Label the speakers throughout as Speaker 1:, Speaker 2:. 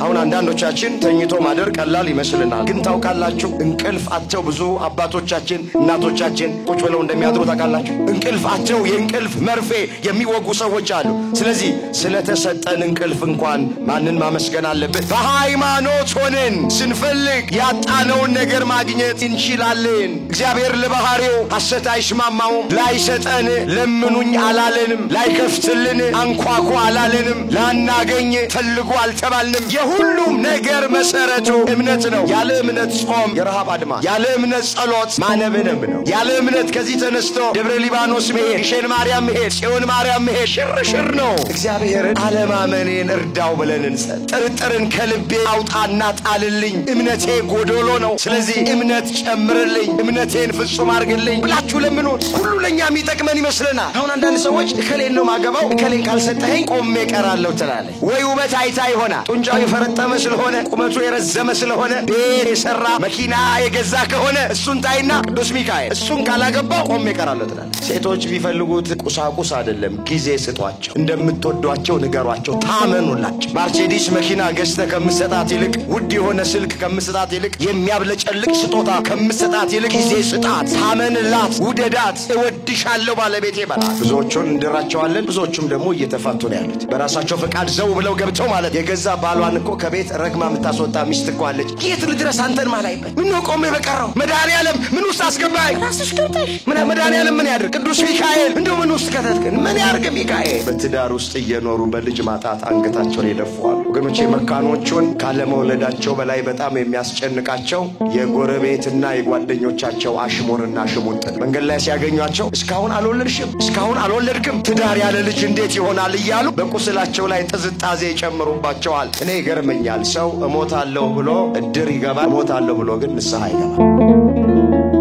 Speaker 1: አሁን አንዳንዶቻችን ተኝቶ ማደር ቀላል ይመስልናል። ግን ታውቃላችሁ እንቅልፍ አጥተው ብዙ አባቶቻችን እናቶቻችን ቁጭ ብለው እንደሚያድሩ ታውቃላችሁ። እንቅልፍ አጥተው የእንቅልፍ መርፌ የሚወጉ ሰዎች አሉ። ስለዚህ ስለተሰጠን እንቅልፍ እንኳን ማንን ማመስገን አለብን? በሃይማኖት ሆነን ስንፈልግ ያጣነውን ነገር ማግኘት እንችላለን። እግዚአብሔር ለባህሪው ሐሰት አይስማማውም። ላይሰጠን ለምኑኝ አላለንም፣ ላይከፍትልን አንኳኩ አላለንም፣ ላናገኝ ፈልጉ አልተባልንም። የሁሉም ነገር መሰረቱ እምነት ነው። ያለ እምነት ጾም የረሃብ አድማ፣ ያለ እምነት ጸሎት ማነበነብ ነው። ያለ እምነት ከዚህ ተነስቶ ደብረ ሊባኖስ መሄድ፣ ግሸን ማርያም መሄድ፣ ጽዮን ማርያም መሄድ ሽርሽር ነው። እግዚአብሔርን አለማመኔን እርዳው ብለን እንጸልይ። ጥርጥርን ከልቤ አውጣና ጣልልኝ፣ እምነቴ ጎዶሎ ነው፣ ስለዚህ እምነት ጨምርልኝ፣ እምነቴን ፍጹም አድርግልኝ ብላችሁ ለምኑት። ሁሉ ለኛ የሚጠቅመን ይመስለናል። አሁን አንዳንድ ሰዎች እከሌን ነው ማገባው፣ እከሌን ካልሰጠኸኝ ቆሜ ቀራለሁ ትላለች። ወይ ውበት አይታ ይሆናል፣ ጡንቻው የፈረጠመ ስለሆነ ቁመቱ የረዘመ ስለሆነ ቤት የሰራ መኪና የገዛ ከሆነ እሱን ታይና ቅዱስ ሚካኤል እሱን ካላገባው ቆሜ ቀራለሁ ትላለች። ሴቶች ቢፈልጉት ቁሳቁስ አይደለም፣ ጊዜ ስጧቸው፣ እንደምትወዷቸው ንገሯቸው፣ ታመኑላቸው። ማርሴዲስ መኪና ገዝተህ ከምትሰጣት ይልቅ ውድ የሆነ ስልክ ከምትሰጣት ይልቅ የሚያብለጨልቅ ስጦታ ከምትሰጣት ይልቅ ጊዜ ስጣት፣ ታመንላት፣ ውደዳት። እወድሻለሁ ባለቤቴ በላት። ብዙዎቹን እንድራቸዋለን፣ ብዙዎቹም ደግሞ እየተፋቱ ነው ያሉት። በራሳቸው ፈቃድ ዘው ብለው ገብተው ማለት የገዛ ባሏን እኮ ከቤት ረግማ የምታስወጣ ሚስት እኮ አለች። የት ልድረስ አንተን ማላይበት? ምን ነው ቆሜ በቀረው? መድኃኒዓለም ምን ውስጥ አስገባኝ? ራስሽ ገብተሽ ምን መድኃኒዓለም ምን ያድርግ? ቅዱስ ሚካኤል እንደው ምን ውስጥ ከተትከን ምን ያርግ ሚካኤል? በትዳር ውስጥ እየኖሩ በልጅ ማጣት አንገታቸውን ይደፋሉ። ወገኖቼ መካኖቹን ካለመውለዳቸው በላይ በጣም የሚያስጨንቃቸው የጎረቤትና የጓደኞቻቸው አሽሙርና ሽሙጥ። መንገድ ላይ ሲያገኟቸው እስካሁን አልወለድሽም፣ እስካሁን አልወለድክም፣ ትዳር ያለ ልጅ እንዴት ይሆናል እያሉ በቁስላቸው ላይ ጥዝጣዜ ይጨምሩባቸዋል። እኔ ይገርመኛል። ሰው እሞታለሁ ብሎ እድር ይገባል፣ እሞታለሁ ብሎ ግን ንስሐ ይገባል።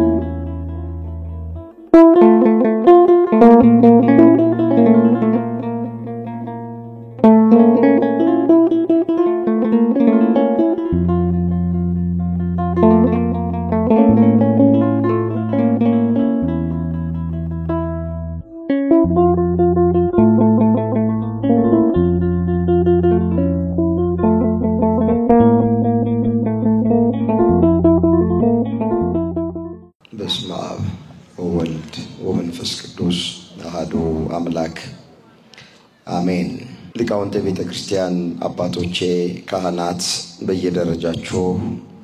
Speaker 1: በስመ አብ ወወልድ ወመንፈስ ቅዱስ አሐዱ አምላክ አሜን። ሊቃውንተ ቤተ ክርስቲያን አባቶቼ፣ ካህናት፣ በየደረጃችሁ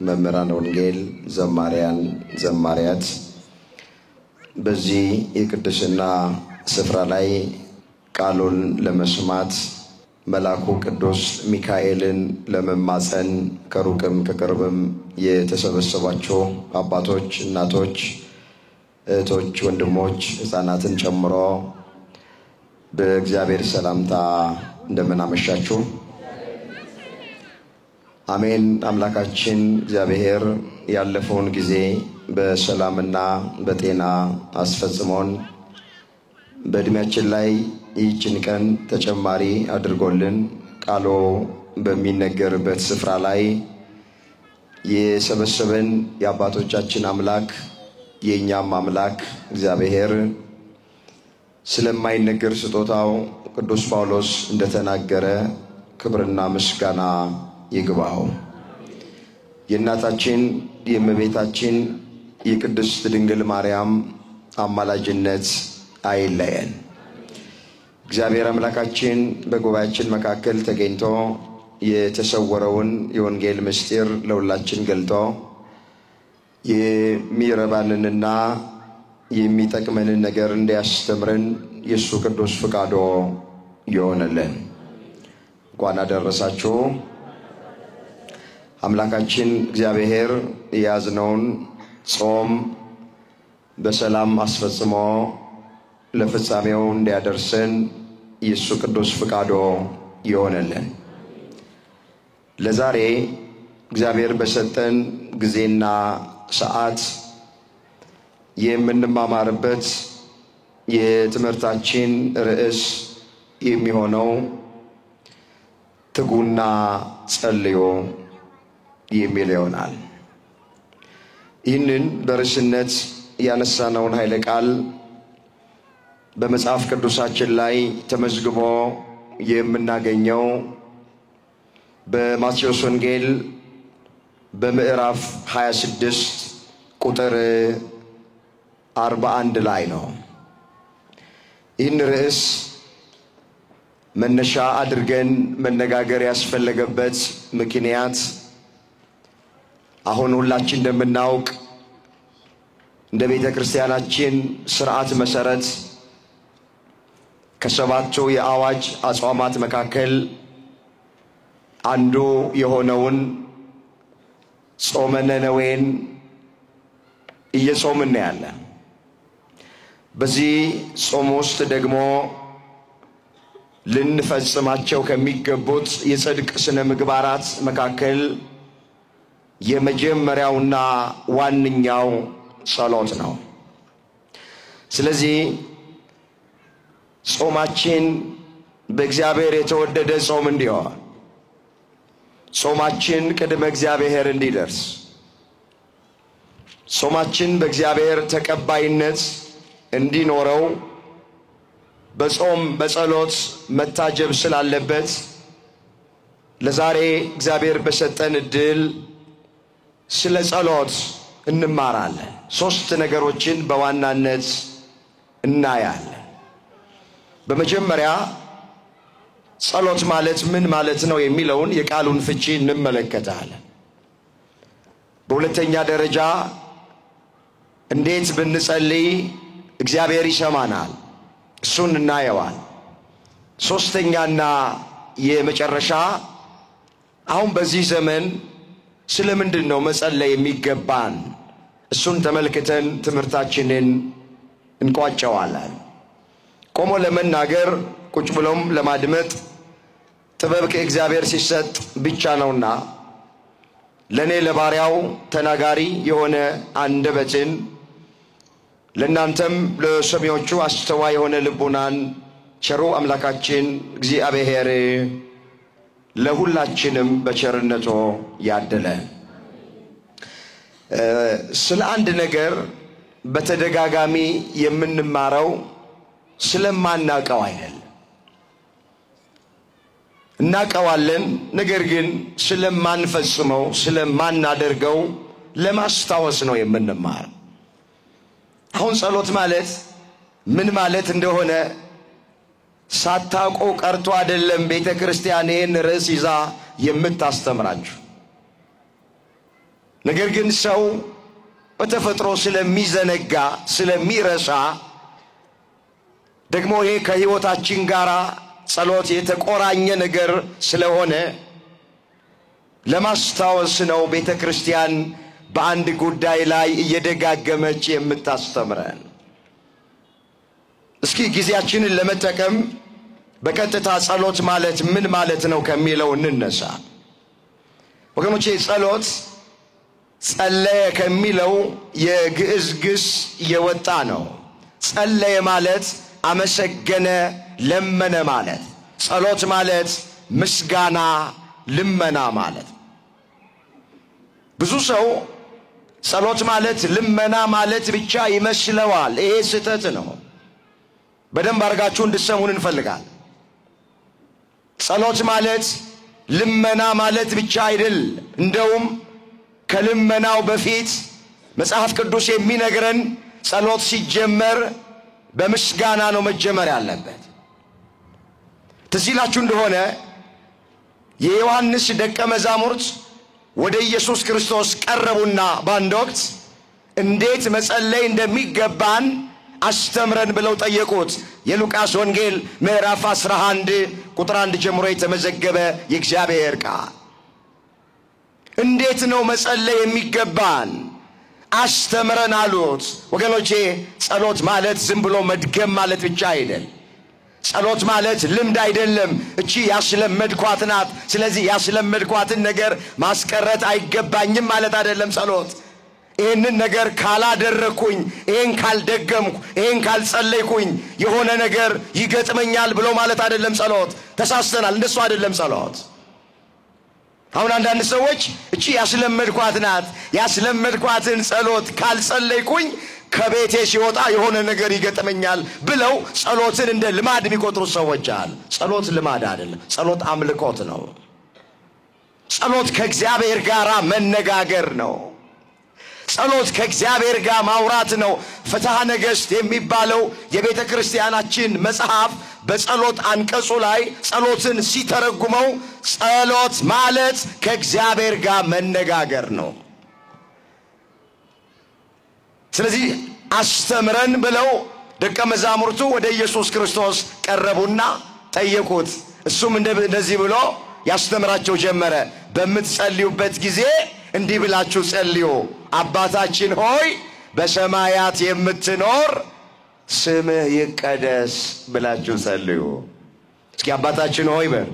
Speaker 1: መምህራን ወንጌል፣ ዘማሪያን፣ ዘማሪያት በዚህ የቅድስና ስፍራ ላይ ቃሉን ለመስማት መልአኩ ቅዱስ ሚካኤልን ለመማፀን ከሩቅም ከቅርብም የተሰበሰባችሁ አባቶች፣ እናቶች፣ እህቶች፣ ወንድሞች፣ ሕፃናትን ጨምሮ በእግዚአብሔር ሰላምታ እንደምን አመሻችሁ። አሜን። አምላካችን እግዚአብሔር ያለፈውን ጊዜ በሰላምና በጤና አስፈጽሞን በእድሜያችን ላይ ይህችን ቀን ተጨማሪ አድርጎልን ቃሉ በሚነገርበት ስፍራ ላይ የሰበሰበን የአባቶቻችን አምላክ የእኛም አምላክ እግዚአብሔር ስለማይነገር ስጦታው ቅዱስ ጳውሎስ እንደተናገረ ክብርና ምስጋና ይግባው። የእናታችን የእመቤታችን የቅድስት ድንግል ማርያም አማላጅነት አይለየን። እግዚአብሔር አምላካችን በጉባኤያችን መካከል ተገኝቶ የተሰወረውን የወንጌል ምስጢር ለሁላችን ገልጦ የሚረባንንና የሚጠቅመንን ነገር እንዲያስተምረን የእሱ ቅዱስ ፍቃዶ ይሆንልን። እንኳን አደረሳችሁ። አምላካችን እግዚአብሔር የያዝነውን ጾም በሰላም አስፈጽሞ ለፍጻሜው እንዲያደርሰን የእሱ ቅዱስ ፍቃዶ ይሆንልን። ለዛሬ እግዚአብሔር በሰጠን ጊዜና ሰዓት የምንማማርበት የትምህርታችን ርዕስ የሚሆነው ትጉና ጸልዩ የሚል ይሆናል። ይህንን በርዕስነት ያነሳነውን ኃይለ ቃል በመጽሐፍ ቅዱሳችን ላይ ተመዝግቦ የምናገኘው በማቴዎስ ወንጌል በምዕራፍ 26 ቁጥር 41 ላይ ነው። ይህን ርዕስ መነሻ አድርገን መነጋገር ያስፈለገበት ምክንያት አሁን ሁላችን እንደምናውቅ እንደ ቤተ ክርስቲያናችን ሥርዓት መሰረት ከሰባቱ የአዋጅ አጽዋማት መካከል አንዱ የሆነውን ጾመ ነነዌን እየጾምን ያለ። በዚህ ጾም ውስጥ ደግሞ ልንፈጽማቸው ከሚገቡት የጽድቅ ስነ ምግባራት መካከል የመጀመሪያውና ዋነኛው ጸሎት ነው። ስለዚህ ጾማችን በእግዚአብሔር የተወደደ ጾም እንዲሆን፣ ጾማችን ቅድመ እግዚአብሔር እንዲደርስ፣ ጾማችን በእግዚአብሔር ተቀባይነት እንዲኖረው በጾም በጸሎት መታጀብ ስላለበት ለዛሬ እግዚአብሔር በሰጠን ዕድል ስለ ጸሎት እንማራለን። ሶስት ነገሮችን በዋናነት እናያለን። በመጀመሪያ ጸሎት ማለት ምን ማለት ነው የሚለውን የቃሉን ፍቺ እንመለከታለን። በሁለተኛ ደረጃ እንዴት ብንጸልይ እግዚአብሔር ይሰማናል፣ እሱን እናየዋለን። ሶስተኛና የመጨረሻ አሁን በዚህ ዘመን ስለምንድን ነው መጸለይ የሚገባን፣ እሱን ተመልክተን ትምህርታችንን እንቋጨዋለን። ቆሞ ለመናገር ቁጭ ብሎም ለማድመጥ ጥበብ ከእግዚአብሔር ሲሰጥ ብቻ ነውና ለኔ ለባሪያው ተናጋሪ የሆነ አንደበትን ለእናንተም ለሰሚዎቹ አስተዋይ የሆነ ልቡናን ቸሩ አምላካችን እግዚአብሔር ለሁላችንም በቸርነቱ ያደለ። ስለ አንድ ነገር በተደጋጋሚ የምንማረው ስለማናቀው አይደለም። እናቀዋለን፣ ነገር ግን ስለማንፈጽመው ስለማናደርገው ለማስታወስ ነው የምንማረው። አሁን ጸሎት ማለት ምን ማለት እንደሆነ ሳታውቁ ቀርቶ አይደለም ቤተ ክርስቲያን ይህን ርዕስ ይዛ የምታስተምራችሁ። ነገር ግን ሰው በተፈጥሮ ስለሚዘነጋ ስለሚረሳ ደግሞ ይሄ ከሕይወታችን ጋር ጸሎት የተቆራኘ ነገር ስለሆነ ለማስታወስ ነው ቤተ ክርስቲያን በአንድ ጉዳይ ላይ እየደጋገመች የምታስተምረን። እስኪ ጊዜያችንን ለመጠቀም በቀጥታ ጸሎት ማለት ምን ማለት ነው ከሚለው እንነሳ። ወገኖቼ ጸሎት ጸለየ ከሚለው የግዕዝ ግስ የወጣ ነው። ጸለየ ማለት አመሰገነ፣ ለመነ ማለት። ጸሎት ማለት ምስጋና፣ ልመና ማለት። ብዙ ሰው ጸሎት ማለት ልመና ማለት ብቻ ይመስለዋል። ይሄ ስህተት ነው። በደንብ አድርጋችሁ እንድትሰሙን እንፈልጋለን። ጸሎት ማለት ልመና ማለት ብቻ አይደል። እንደውም ከልመናው በፊት መጽሐፍ ቅዱስ የሚነግረን ጸሎት ሲጀመር በምስጋና ነው መጀመር ያለበት። ትዝ ይላችሁ እንደሆነ የዮሐንስ ደቀ መዛሙርት ወደ ኢየሱስ ክርስቶስ ቀረቡና በአንድ ወቅት እንዴት መጸለይ እንደሚገባን አስተምረን ብለው ጠየቁት። የሉቃስ ወንጌል ምዕራፍ 11 ቁጥር 1 ጀምሮ የተመዘገበ የእግዚአብሔር ቃል። እንዴት ነው መጸለይ የሚገባን አስተምረን አሉት። ወገኖቼ ጸሎት ማለት ዝም ብሎ መድገም ማለት ብቻ አይደል። ጸሎት ማለት ልምድ አይደለም። እቺ ያስለመድኳት ናት፣ ስለዚህ ያስለመድኳትን ነገር ማስቀረት አይገባኝም ማለት አይደለም ጸሎት። ይህንን ነገር ካላደረኩኝ፣ ይህን ካልደገምኩ፣ ይህን ካልጸለይኩኝ የሆነ ነገር ይገጥመኛል ብሎ ማለት አይደለም ጸሎት። ተሳስተናል። እንደሱ አይደለም ጸሎት። አሁን አንዳንድ ሰዎች እቺ ያስለመድኳት ናት፣ ያስለመድኳትን ጸሎት ካልጸለይኩኝ ከቤቴ ሲወጣ የሆነ ነገር ይገጥመኛል ብለው ጸሎትን እንደ ልማድ የሚቆጥሩ ሰዎች አሉ። ጸሎት ልማድ አይደለም። ጸሎት አምልኮት ነው። ጸሎት ከእግዚአብሔር ጋር መነጋገር ነው። ጸሎት ከእግዚአብሔር ጋር ማውራት ነው። ፍትሐ ነገሥት የሚባለው የቤተ ክርስቲያናችን መጽሐፍ በጸሎት አንቀጹ ላይ ጸሎትን ሲተረጉመው ጸሎት ማለት ከእግዚአብሔር ጋር መነጋገር ነው። ስለዚህ አስተምረን ብለው ደቀ መዛሙርቱ ወደ ኢየሱስ ክርስቶስ ቀረቡና ጠየቁት። እሱም እንደዚህ ብሎ ያስተምራቸው ጀመረ። በምትጸልዩበት ጊዜ እንዲህ ብላችሁ ጸልዩ፣ አባታችን ሆይ በሰማያት የምትኖር ስምህ ይቀደስ ብላችሁ ጸልዩ። እስኪ አባታችን ሆይ በል።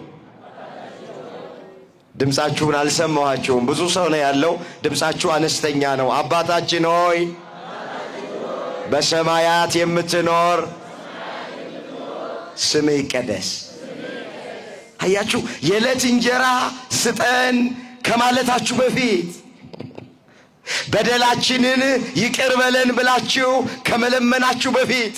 Speaker 1: ድምጻችሁን አልሰማኋችሁም። ብዙ ሰው ነው ያለው፣ ድምጻችሁ አነስተኛ ነው። አባታችን ሆይ በሰማያት የምትኖር ስምህ ይቀደስ። አያችሁ፣ የዕለት እንጀራ ስጠን ከማለታችሁ በፊት በደላችንን ይቅር በለን ብላችሁ ከመለመናችሁ በፊት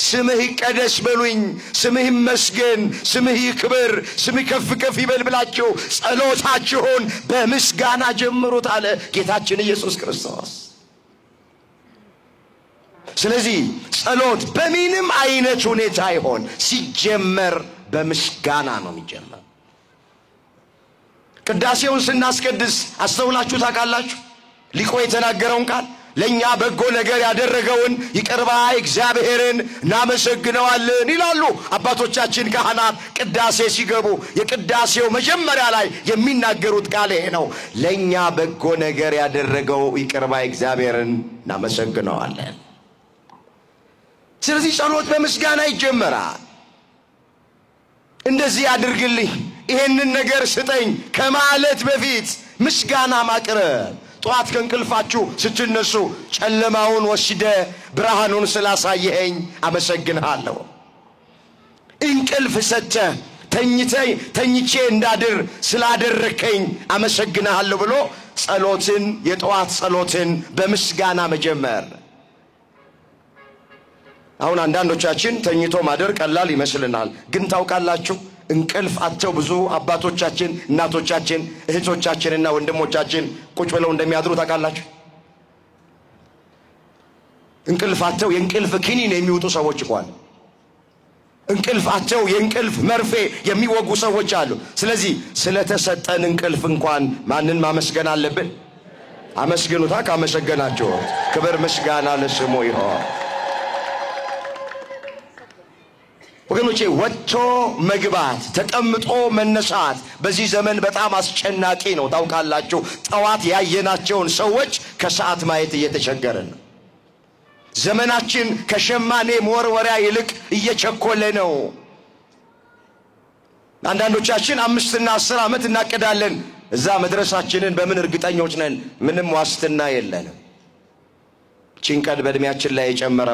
Speaker 1: ስምህ ይቀደስ በሉኝ፣ ስምህ ይመስገን፣ ስምህ ይክበር፣ ስምህ ከፍ ከፍ ይበል ብላችሁ ጸሎታችሁን በምስጋና ጀምሩት አለ ጌታችን ኢየሱስ ክርስቶስ። ስለዚህ ጸሎት በምንም አይነት ሁኔታ ይሆን ሲጀመር በምስጋና ነው የሚጀመር። ቅዳሴውን ስናስቀድስ አስተውላችሁ ታውቃላችሁ? ሊቆ የተናገረውን ቃል ለኛ በጎ ነገር ያደረገውን ይቅር ባይ እግዚአብሔርን እናመሰግነዋለን ይላሉ አባቶቻችን ካህናት ቅዳሴ ሲገቡ። የቅዳሴው መጀመሪያ ላይ የሚናገሩት ቃል ይሄ ነው። ለኛ በጎ ነገር ያደረገው ይቅር ባይ እግዚአብሔርን እናመሰግነዋለን። ስለዚህ ጸሎት በምስጋና ይጀመራል። እንደዚህ አድርግልኝ፣ ይሄንን ነገር ስጠኝ ከማለት በፊት ምስጋና ማቅረብ። ጧት ከእንቅልፋችሁ ስትነሱ ጨለማውን ወስደ ብርሃኑን ስላሳየኸኝ አመሰግንሃለሁ፣ እንቅልፍ ሰጥተህ ተኝቼ እንዳድር ስላደረከኝ አመሰግንሃለሁ ብሎ ጸሎትን የጧት ጸሎትን በምስጋና መጀመር። አሁን አንዳንዶቻችን ተኝቶ ማደር ቀላል ይመስልናል። ግን ታውቃላችሁ እንቅልፍ አጥተው ብዙ አባቶቻችን፣ እናቶቻችን፣ እህቶቻችንና ወንድሞቻችን ቁጭ ብለው እንደሚያድሩ ታውቃላችሁ? እንቅልፍ አጥተው የእንቅልፍ ኪኒን የሚውጡ ሰዎች እንኳን እንቅልፍ አጥተው የእንቅልፍ መርፌ የሚወጉ ሰዎች አሉ። ስለዚህ ስለተሰጠን እንቅልፍ እንኳን ማንን ማመስገን አለብን? አመስግኑታ። ካመሰገናችሁ ክብር ምስጋና ለስሙ ይሁን። ወገኖቼ ወጥቶ መግባት ተቀምጦ መነሳት በዚህ ዘመን በጣም አስጨናቂ ነው። ታውቃላችሁ ጠዋት ያየናቸውን ሰዎች ከሰዓት ማየት እየተቸገረን ነው። ዘመናችን ከሸማኔ መወርወሪያ ይልቅ እየቸኮለ ነው። አንዳንዶቻችን 5 እና 10 ዓመት እናቀዳለን። እዛ መድረሳችንን በምን እርግጠኞች ነን? ምንም ዋስትና የለንም። ጭንቀት በእድሜያችን ላይ የጨመረ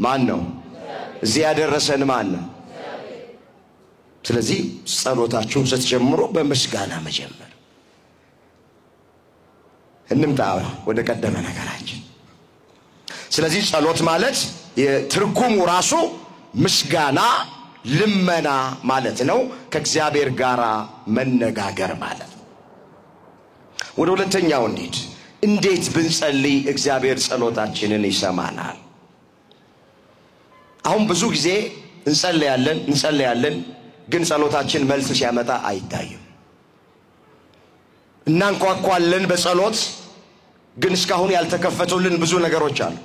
Speaker 1: ማን ነው? እዚህ ያደረሰን ማን ነው? ስለዚህ ጸሎታችሁን ስትጀምሩ በምስጋና መጀመር። እንምጣ ወደ ቀደመ ነገራችን። ስለዚህ ጸሎት ማለት የትርጉሙ ራሱ ምስጋና፣ ልመና ማለት ነው። ከእግዚአብሔር ጋር መነጋገር ማለት ነው። ወደ ሁለተኛው እንሂድ። እንዴት ብንጸልይ እግዚአብሔር ጸሎታችንን ይሰማናል? አሁን ብዙ ጊዜ እንጸልያለን ግን ጸሎታችን መልስ ሲያመጣ አይታይም። እናንኳኳለን በጸሎት ግን እስካሁን ያልተከፈቱልን ብዙ ነገሮች አሉ።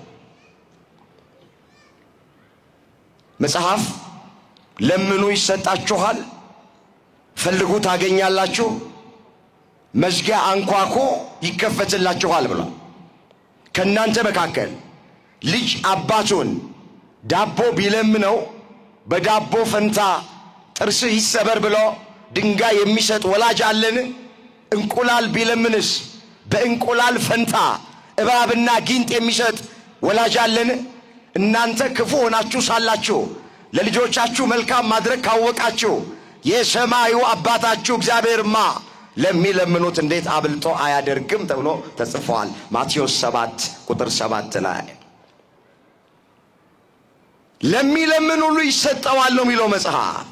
Speaker 1: መጽሐፍ ለምኑ ይሰጣችኋል፣ ፈልጉ ታገኛላችሁ፣ መዝጊያ አንኳኩ ይከፈትላችኋል ብሏል። ከእናንተ መካከል ልጅ አባቱን ዳቦ ቢለምነው በዳቦ ፈንታ ጥርስ ይሰበር ብሎ ድንጋይ የሚሰጥ ወላጅ አለን? እንቁላል ቢለምንስ በእንቁላል ፈንታ እባብና ጊንጥ የሚሰጥ ወላጅ አለን? እናንተ ክፉ ሆናችሁ ሳላችሁ ለልጆቻችሁ መልካም ማድረግ ካወቃችሁ የሰማዩ አባታችሁ እግዚአብሔርማ ለሚለምኑት እንዴት አብልጦ አያደርግም ተብሎ ተጽፏል። ማቴዎስ 7 ቁጥር 7 ላይ ለሚለምን ሁሉ ይሰጠዋል ነው የሚለው መጽሐፍ።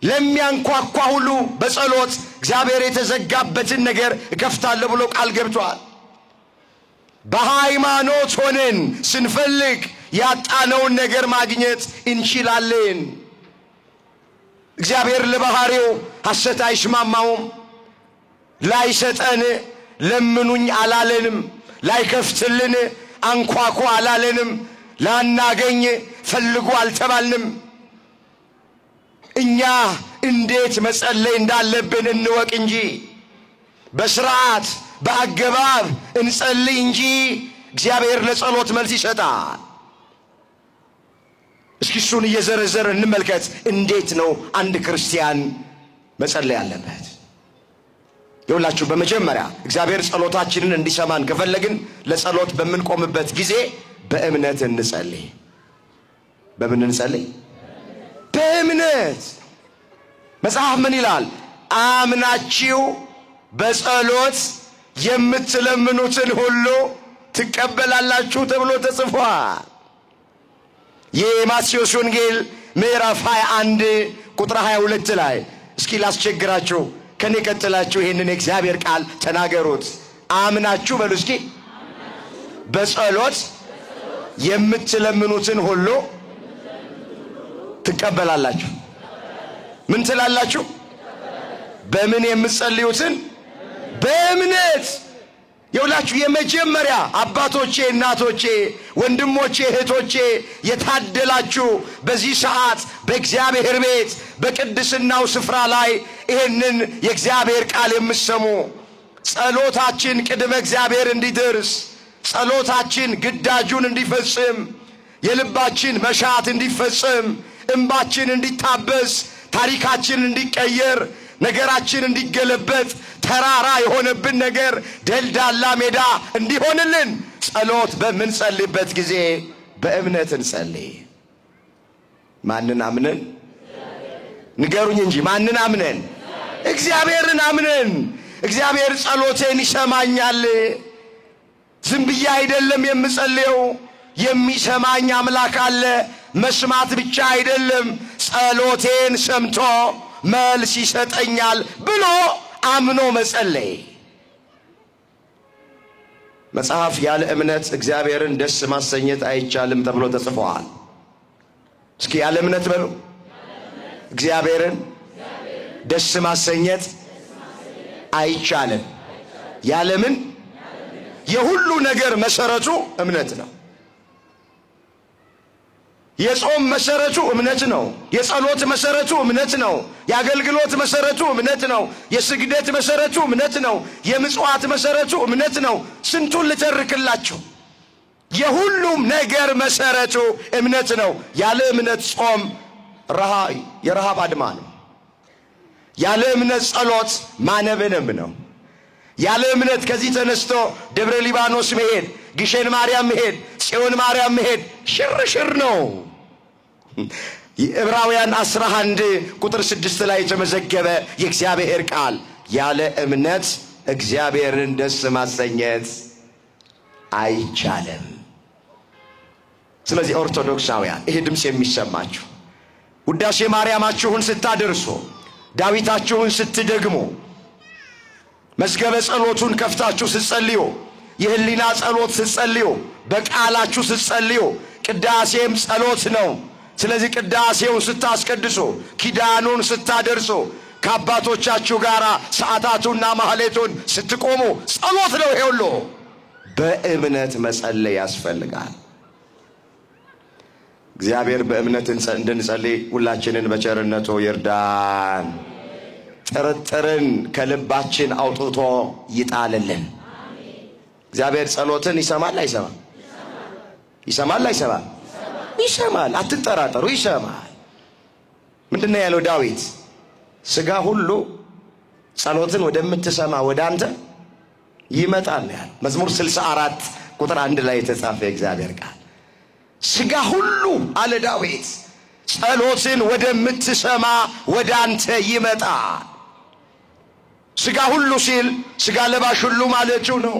Speaker 1: ለሚያንኳኳ ሁሉ በጸሎት እግዚአብሔር የተዘጋበትን ነገር እከፍታለሁ ብሎ ቃል ገብቷል። በሃይማኖት ሆነን ስንፈልግ ያጣነውን ነገር ማግኘት እንችላለን። እግዚአብሔር ለባህሪው ሐሰት አይስማማውም። ላይሰጠን ለምኑኝ አላለንም። ላይከፍትልን አንኳኩ አላለንም። ላናገኝ ፈልጉ አልተባልንም። እኛ እንዴት መጸለይ እንዳለብን እንወቅ እንጂ በስርዓት በአገባብ እንጸልይ እንጂ እግዚአብሔር ለጸሎት መልስ ይሰጣል። እስኪ እሱን እየዘረዘረ እንመልከት። እንዴት ነው አንድ ክርስቲያን መጸለይ ያለበት? ይኸውላችሁ በመጀመሪያ እግዚአብሔር ጸሎታችንን እንዲሰማን ከፈለግን ለጸሎት በምንቆምበት ጊዜ በእምነት እንጸልይ። በምን እንጸልይ? በእምነት። መጽሐፍ ምን ይላል? አምናችሁ በጸሎት የምትለምኑትን ሁሉ ትቀበላላችሁ ተብሎ ተጽፏል። የማቴዎስ ወንጌል ምዕራፍ 21 ቁጥር 22 ላይ እስኪ ላስቸግራችሁ፣ ከኔ ቀጥላችሁ ይሄንን የእግዚአብሔር ቃል ተናገሩት። አምናችሁ በሉ እስኪ በጸሎት የምትለምኑትን ሁሉ ትቀበላላችሁ። ምን ትላላችሁ? በምን የምትጸልዩትን? በእምነት። ይኸውላችሁ የመጀመሪያ አባቶቼ፣ እናቶቼ፣ ወንድሞቼ፣ እህቶቼ የታደላችሁ በዚህ ሰዓት በእግዚአብሔር ቤት በቅድስናው ስፍራ ላይ ይህንን የእግዚአብሔር ቃል የምትሰሙ ጸሎታችን ቅድመ እግዚአብሔር እንዲደርስ፣ ጸሎታችን ግዳጁን እንዲፈጽም፣ የልባችን መሻት እንዲፈጽም፣ እንባችን እንዲታበስ፣ ታሪካችን እንዲቀየር፣ ነገራችን እንዲገለበጥ፣ ተራራ የሆነብን ነገር ደልዳላ ሜዳ እንዲሆንልን ጸሎት በምንጸልይበት ጊዜ በእምነት እንጸልይ። ማንን አምነን? ንገሩኝ እንጂ ማንን አምነን? እግዚአብሔርን አምነን። እግዚአብሔር ጸሎቴን ይሰማኛል፣ ዝም ብዬ አይደለም የምጸልየው፣ የሚሰማኝ አምላክ አለ። መስማት ብቻ አይደለም፣ ጸሎቴን ሰምቶ መልስ ይሰጠኛል ብሎ አምኖ መጸለይ። መጽሐፍ ያለ እምነት እግዚአብሔርን ደስ ማሰኘት አይቻልም ተብሎ ተጽፏል። እስኪ ያለ እምነት በሉ። እግዚአብሔርን ደስ ማሰኘት አይቻልም። ያለ ምን? የሁሉ ነገር መሰረቱ እምነት ነው። የጾም መሰረቱ እምነት ነው። የጸሎት መሰረቱ እምነት ነው። የአገልግሎት መሰረቱ እምነት ነው። የስግደት መሰረቱ እምነት ነው። የምጽዋት መሰረቱ እምነት ነው። ስንቱን ልተርክላችሁ? የሁሉም ነገር መሰረቱ እምነት ነው። ያለ እምነት ጾም የረሃብ አድማ ነው። ያለ እምነት ጸሎት ማነበነብ ነው። ያለ እምነት ከዚህ ተነስቶ ደብረ ሊባኖስ መሄድ፣ ግሸን ማርያም መሄድ፣ ጽዮን ማርያም መሄድ ሽርሽር ነው። ዕብራውያን 11 ቁጥር 6 ላይ የተመዘገበ የእግዚአብሔር ቃል ያለ እምነት እግዚአብሔርን ደስ ማሰኘት አይቻልም። ስለዚህ ኦርቶዶክሳውያን ይሄ ድምጽ የሚሰማችሁ ውዳሴ ማርያማችሁን ስታደርሱ፣ ዳዊታችሁን ስትደግሙ፣ መዝገበ ጸሎቱን ከፍታችሁ ስትጸልዩ፣ የህሊና ጸሎት ስትጸልዩ፣ በቃላችሁ ስትጸልዩ፣ ቅዳሴም ጸሎት ነው። ስለዚህ ቅዳሴውን ስታስቀድሱ፣ ኪዳኑን ስታደርሱ፣ ከአባቶቻችሁ ጋር ሰዓታቱና ማህሌቱን ስትቆሙ ጸሎት ነው። ይሄ ሁሉ በእምነት መጸለይ ያስፈልጋል። እግዚአብሔር በእምነት እንድንጸልይ ሁላችንን በቸርነቱ ይርዳን። ጥርጥርን ከልባችን አውጥቶ ይጣልልን። እግዚአብሔር ጸሎትን ይሰማል አይሰማም? ይሰማል አይሰማም? ይሰማል። አትጠራጠሩ፣ ይሰማል። ምንድነው ያለው ዳዊት? ስጋ ሁሉ ጸሎትን ወደምትሰማ ወደ አንተ ይመጣል ያለው መዝሙር 64 ቁጥር 1 ላይ የተጻፈ የእግዚአብሔር ቃል። ስጋ ሁሉ አለ ዳዊት ጸሎትን ወደምትሰማ ወደ አንተ ይመጣል። ስጋ ሁሉ ሲል ስጋ ለባሽ ሁሉ ማለቱ ነው።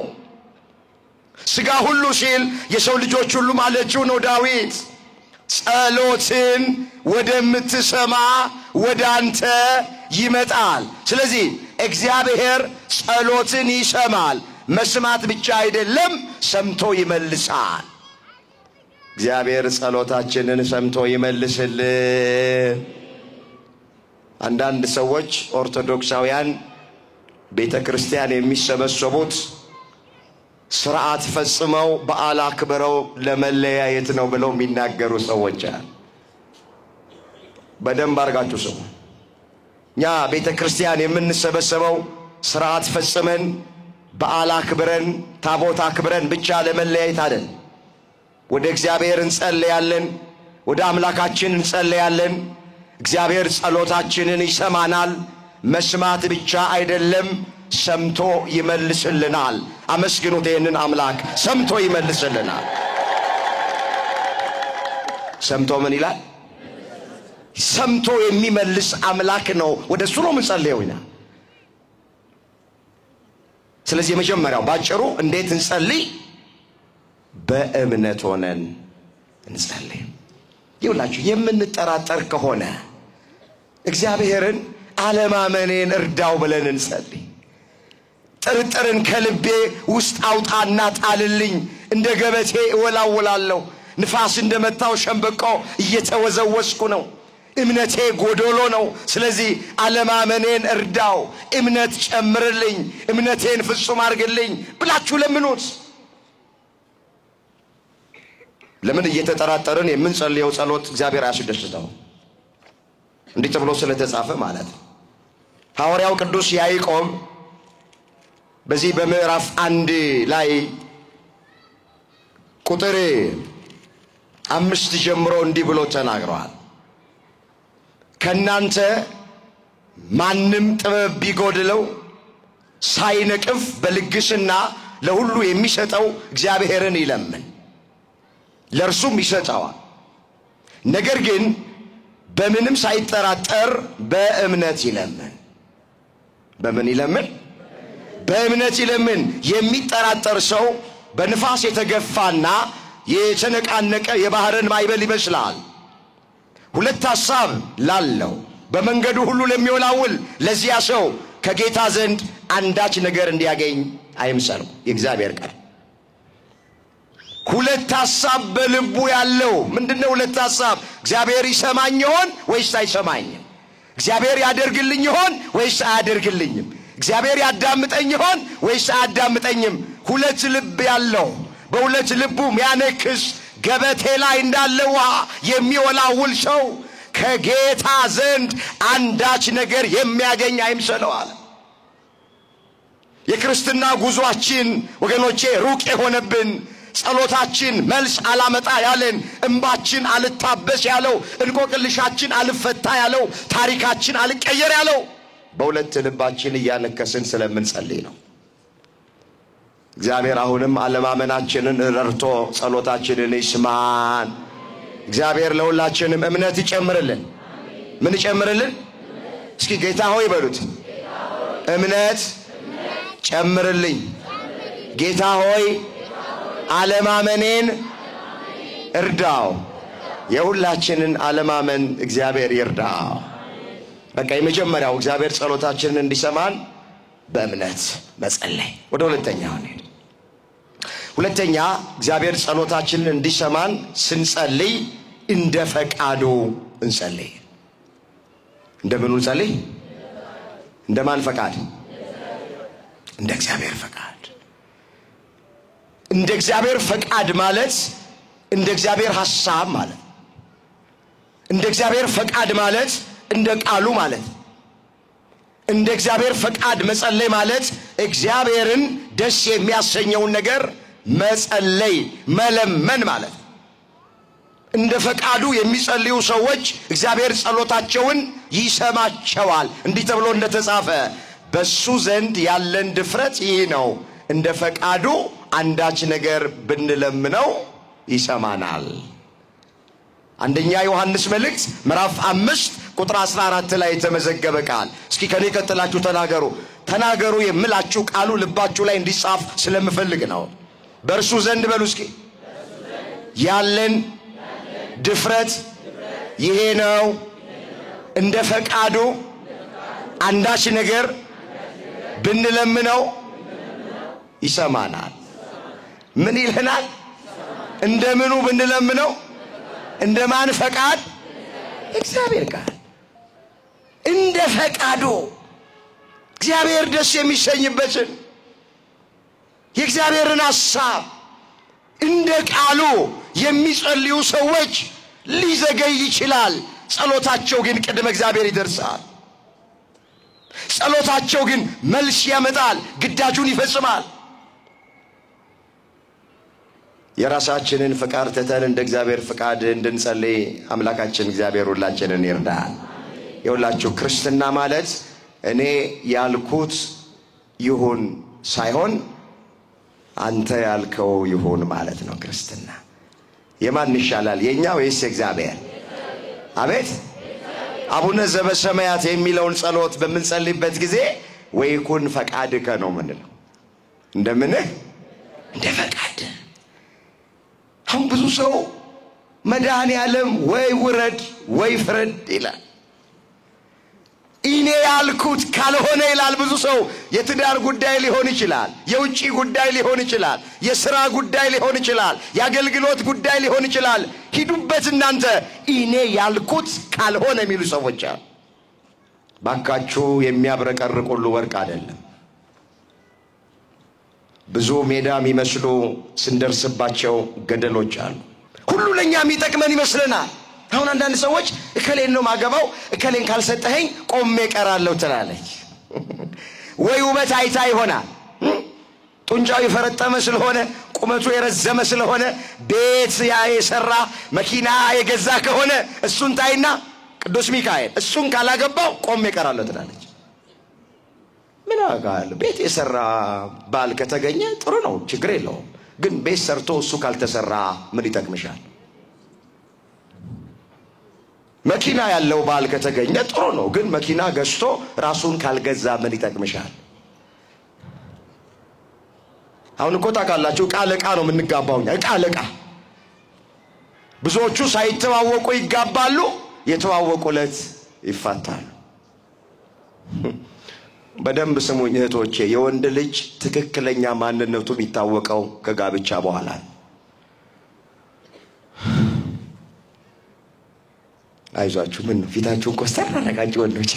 Speaker 1: ስጋ ሁሉ ሲል የሰው ልጆች ሁሉ ማለቱ ነው። ዳዊት ጸሎትን ወደምትሰማ ወደ አንተ ይመጣል። ስለዚህ እግዚአብሔር ጸሎትን ይሰማል። መስማት ብቻ አይደለም፣ ሰምቶ ይመልሳል። እግዚአብሔር ጸሎታችንን ሰምቶ ይመልስልን። አንዳንድ ሰዎች ኦርቶዶክሳውያን ቤተክርስቲያን የሚሰበሰቡት ሥርዓት ፈጽመው በዓል አክብረው ለመለያየት ነው ብለው የሚናገሩ ሰዎች አሉ። በደንብ አድርጋችሁ ስሙ። እኛ ቤተክርስቲያን የምንሰበሰበው ሥርዓት ፈጽመን በዓል አክብረን ታቦት አክብረን ብቻ ለመለያየት አይደል። ወደ እግዚአብሔር እንጸልያለን፣ ወደ አምላካችን እንጸልያለን። እግዚአብሔር ጸሎታችንን ይሰማናል። መስማት ብቻ አይደለም፣ ሰምቶ ይመልስልናል። አመስግኑት ይህንን አምላክ። ሰምቶ ይመልስልናል። ሰምቶ ምን ይላል? ሰምቶ የሚመልስ አምላክ ነው። ወደ እሱ ነው የምንጸልየው ይላል። ስለዚህ የመጀመሪያው ባጭሩ እንዴት እንጸልይ? በእምነት ሆነን እንጸልይ። ይውላችሁ የምንጠራጠር ከሆነ እግዚአብሔርን አለማመኔን እርዳው ብለን እንጸልይ። ጥርጥርን ከልቤ ውስጥ አውጣና ጣልልኝ፣ እንደ ገበቴ እወላወላለሁ፣ ንፋስ እንደመታው ሸምበቆ እየተወዘወስኩ ነው፣ እምነቴ ጎዶሎ ነው። ስለዚህ አለማመኔን እርዳው፣ እምነት ጨምርልኝ፣ እምነቴን ፍጹም አድርግልኝ ብላችሁ ለምኑት። ለምን እየተጠራጠርን የምንጸልየው ጸሎት እግዚአብሔር ያስደስተው? እንዲህ ተብሎ ስለተጻፈ ማለት ነው። ሐዋርያው ቅዱስ ያዕቆብ በዚህ በምዕራፍ 1 ላይ ቁጥር 5 ጀምሮ እንዲህ ብሎ ተናግሯል። ከናንተ ማንም ጥበብ ቢጎድለው ሳይነቅፍ በልግስና ለሁሉ የሚሰጠው እግዚአብሔርን ይለምን፣ ለእርሱም ይሰጠዋል። ነገር ግን በምንም ሳይጠራጠር በእምነት ይለምን። በምን ይለምን? በእምነት ይለምን። የሚጠራጠር ሰው በንፋስ የተገፋና የተነቃነቀ የባህርን ማዕበል ይመስላል። ሁለት ሐሳብ ላለው በመንገዱ ሁሉ ለሚወላውል ለዚያ ሰው ከጌታ ዘንድ አንዳች ነገር እንዲያገኝ አይምሰለው። የእግዚአብሔር ቃል ሁለት ሐሳብ በልቡ ያለው ምንድነው? ሁለት ሐሳብ። እግዚአብሔር ይሰማኝ ይሆን ወይስ አይሰማኝም? እግዚአብሔር ያደርግልኝ ይሆን ወይስ አያደርግልኝም? እግዚአብሔር ያዳምጠኝ ይሆን ወይስ አያዳምጠኝም? ሁለት ልብ ያለው በሁለት ልቡ ሚያነክስ ገበቴ ላይ እንዳለ ውሃ የሚወላውል ሰው ከጌታ ዘንድ አንዳች ነገር የሚያገኝ አይምሰለው አለ። የክርስትና ጉዟችን ወገኖቼ ሩቅ የሆነብን፣ ጸሎታችን መልስ አላመጣ ያለን፣ እንባችን አልታበስ ያለው፣ እንቆቅልሻችን አልፈታ ያለው፣ ታሪካችን አልቀየር ያለው በሁለት ልባችን እያነከስን ስለምንጸልይ ነው። እግዚአብሔር አሁንም አለማመናችንን ረድቶ ጸሎታችንን ይስማን። እግዚአብሔር ለሁላችንም እምነት ይጨምርልን። ምን ይጨምርልን? እስኪ ጌታ ሆይ በሉት። እምነት ጨምርልኝ። ጌታ ሆይ አለማመኔን እርዳው። የሁላችንን አለማመን እግዚአብሔር ይርዳው። በቃ የመጀመሪያው እግዚአብሔር ጸሎታችንን እንዲሰማን በእምነት መጸለይ። ወደ ሁለተኛው እንሂድ። ሁለተኛ እግዚአብሔር ጸሎታችንን እንዲሰማን ስንጸልይ እንደ ፈቃዱ እንጸልይ። እንደምን እንጸልይ? እንደማን ፈቃድ? እንደ እግዚአብሔር ፈቃድ። እንደ እግዚአብሔር ፈቃድ ማለት እንደ እግዚአብሔር ሐሳብ ማለት። እንደ እግዚአብሔር ፈቃድ ማለት እንደ ቃሉ ማለት። እንደ እግዚአብሔር ፈቃድ መጸለይ ማለት እግዚአብሔርን ደስ የሚያሰኘውን ነገር መጸለይ መለመን ማለት። እንደ ፈቃዱ የሚጸልዩ ሰዎች እግዚአብሔር ጸሎታቸውን ይሰማቸዋል። እንዲህ ተብሎ እንደተጻፈ በሱ ዘንድ ያለን ድፍረት ይህ ነው፣ እንደ ፈቃዱ አንዳች ነገር ብንለምነው ይሰማናል። አንደኛ ዮሐንስ መልእክት ምዕራፍ 5 ቁጥር 14 ላይ የተመዘገበ ቃል። እስኪ ከኔ ቀጥላችሁ ተናገሩ። ተናገሩ የምላችሁ ቃሉ ልባችሁ ላይ እንዲጻፍ ስለምፈልግ ነው። በእርሱ ዘንድ በሉ እስኪ ያለን ድፍረት ይሄ ነው፣ እንደ ፈቃዱ አንዳች ነገር ብንለምነው ይሰማናል። ምን ይለናል? እንደምኑ ብንለምነው? እንደማን ፈቃድ? እግዚአብሔር ቃል እንደ ፈቃዱ እግዚአብሔር ደስ የሚሰኝበትን የእግዚአብሔርን ሐሳብ እንደ ቃሉ የሚጸልዩ ሰዎች ሊዘገይ ይችላል። ጸሎታቸው ግን ቅድመ እግዚአብሔር ይደርሳል። ጸሎታቸው ግን መልስ ያመጣል፣ ግዳጁን ይፈጽማል። የራሳችንን ፍቃድ ትተን እንደ እግዚአብሔር ፍቃድ እንድንጸልይ አምላካችን እግዚአብሔር ሁላችንን ይርዳል። የሁላችሁ ክርስትና ማለት እኔ ያልኩት ይሁን ሳይሆን አንተ ያልከው ይሁን ማለት ነው። ክርስትና የማን ይሻላል? የኛ ወይስ እግዚአብሔር? አቤት አቡነ ዘበሰማያት የሚለውን ጸሎት በመንጸልይበት ጊዜ ወይኩን ፈቃድከ ነው ምንለው። እንደምን እንደ ፈቃድ። አሁን ብዙ ሰው መድኃኔዓለም ወይ ውረድ ወይ ፍረድ ይላል። እኔ ያልኩት ካልሆነ ይላል ብዙ ሰው። የትዳር ጉዳይ ሊሆን ይችላል፣ የውጪ ጉዳይ ሊሆን ይችላል፣ የሥራ ጉዳይ ሊሆን ይችላል፣ የአገልግሎት ጉዳይ ሊሆን ይችላል። ሂዱበት እናንተ እኔ ያልኩት ካልሆነ የሚሉ ሰዎች አሉ። ባካችሁ የሚያብረቀርቅ ሁሉ ወርቅ አይደለም። ብዙ ሜዳ የሚመስሉ ስንደርስባቸው ገደሎች አሉ። ሁሉ ለኛ የሚጠቅመን ይመስለናል። አሁን አንዳንድ ሰዎች እከሌን ነው ማገባው፣ እከሌን ካልሰጠኸኝ ቆሜ ቀራለሁ ትላለች። ወይ ውበት አይታ ይሆናል፣ ጡንቻው የፈረጠመ ስለሆነ ቁመቱ የረዘመ ስለሆነ ቤት የሰራ መኪና የገዛ ከሆነ እሱን ታይና ቅዱስ ሚካኤል እሱን ካላገባው ቆሜ ቀራለሁ ትላለች። ምን አጋል ቤት የሰራ ባል ከተገኘ ጥሩ ነው፣ ችግር የለውም። ግን ቤት ሰርቶ እሱ ካልተሰራ ምን ይጠቅምሻል? መኪና ያለው ባል ከተገኘ ጥሩ ነው፣ ግን መኪና ገዝቶ ራሱን ካልገዛ ምን ይጠቅምሻል? አሁን እኮ ታውቃላችሁ ዕቃ ለዕቃ ነው የምንጋባው። ዕቃ ለዕቃ ብዙዎቹ ሳይተዋወቁ ይጋባሉ፣ የተዋወቁለት ይፋታሉ። በደንብ ስሙኝ እህቶቼ፣ የወንድ ልጅ ትክክለኛ ማንነቱ የሚታወቀው ከጋብቻ በኋላ ነው። አይዟችሁ ምን ፊታችሁን ኮስተር አደረጋችሁ ወንዶች።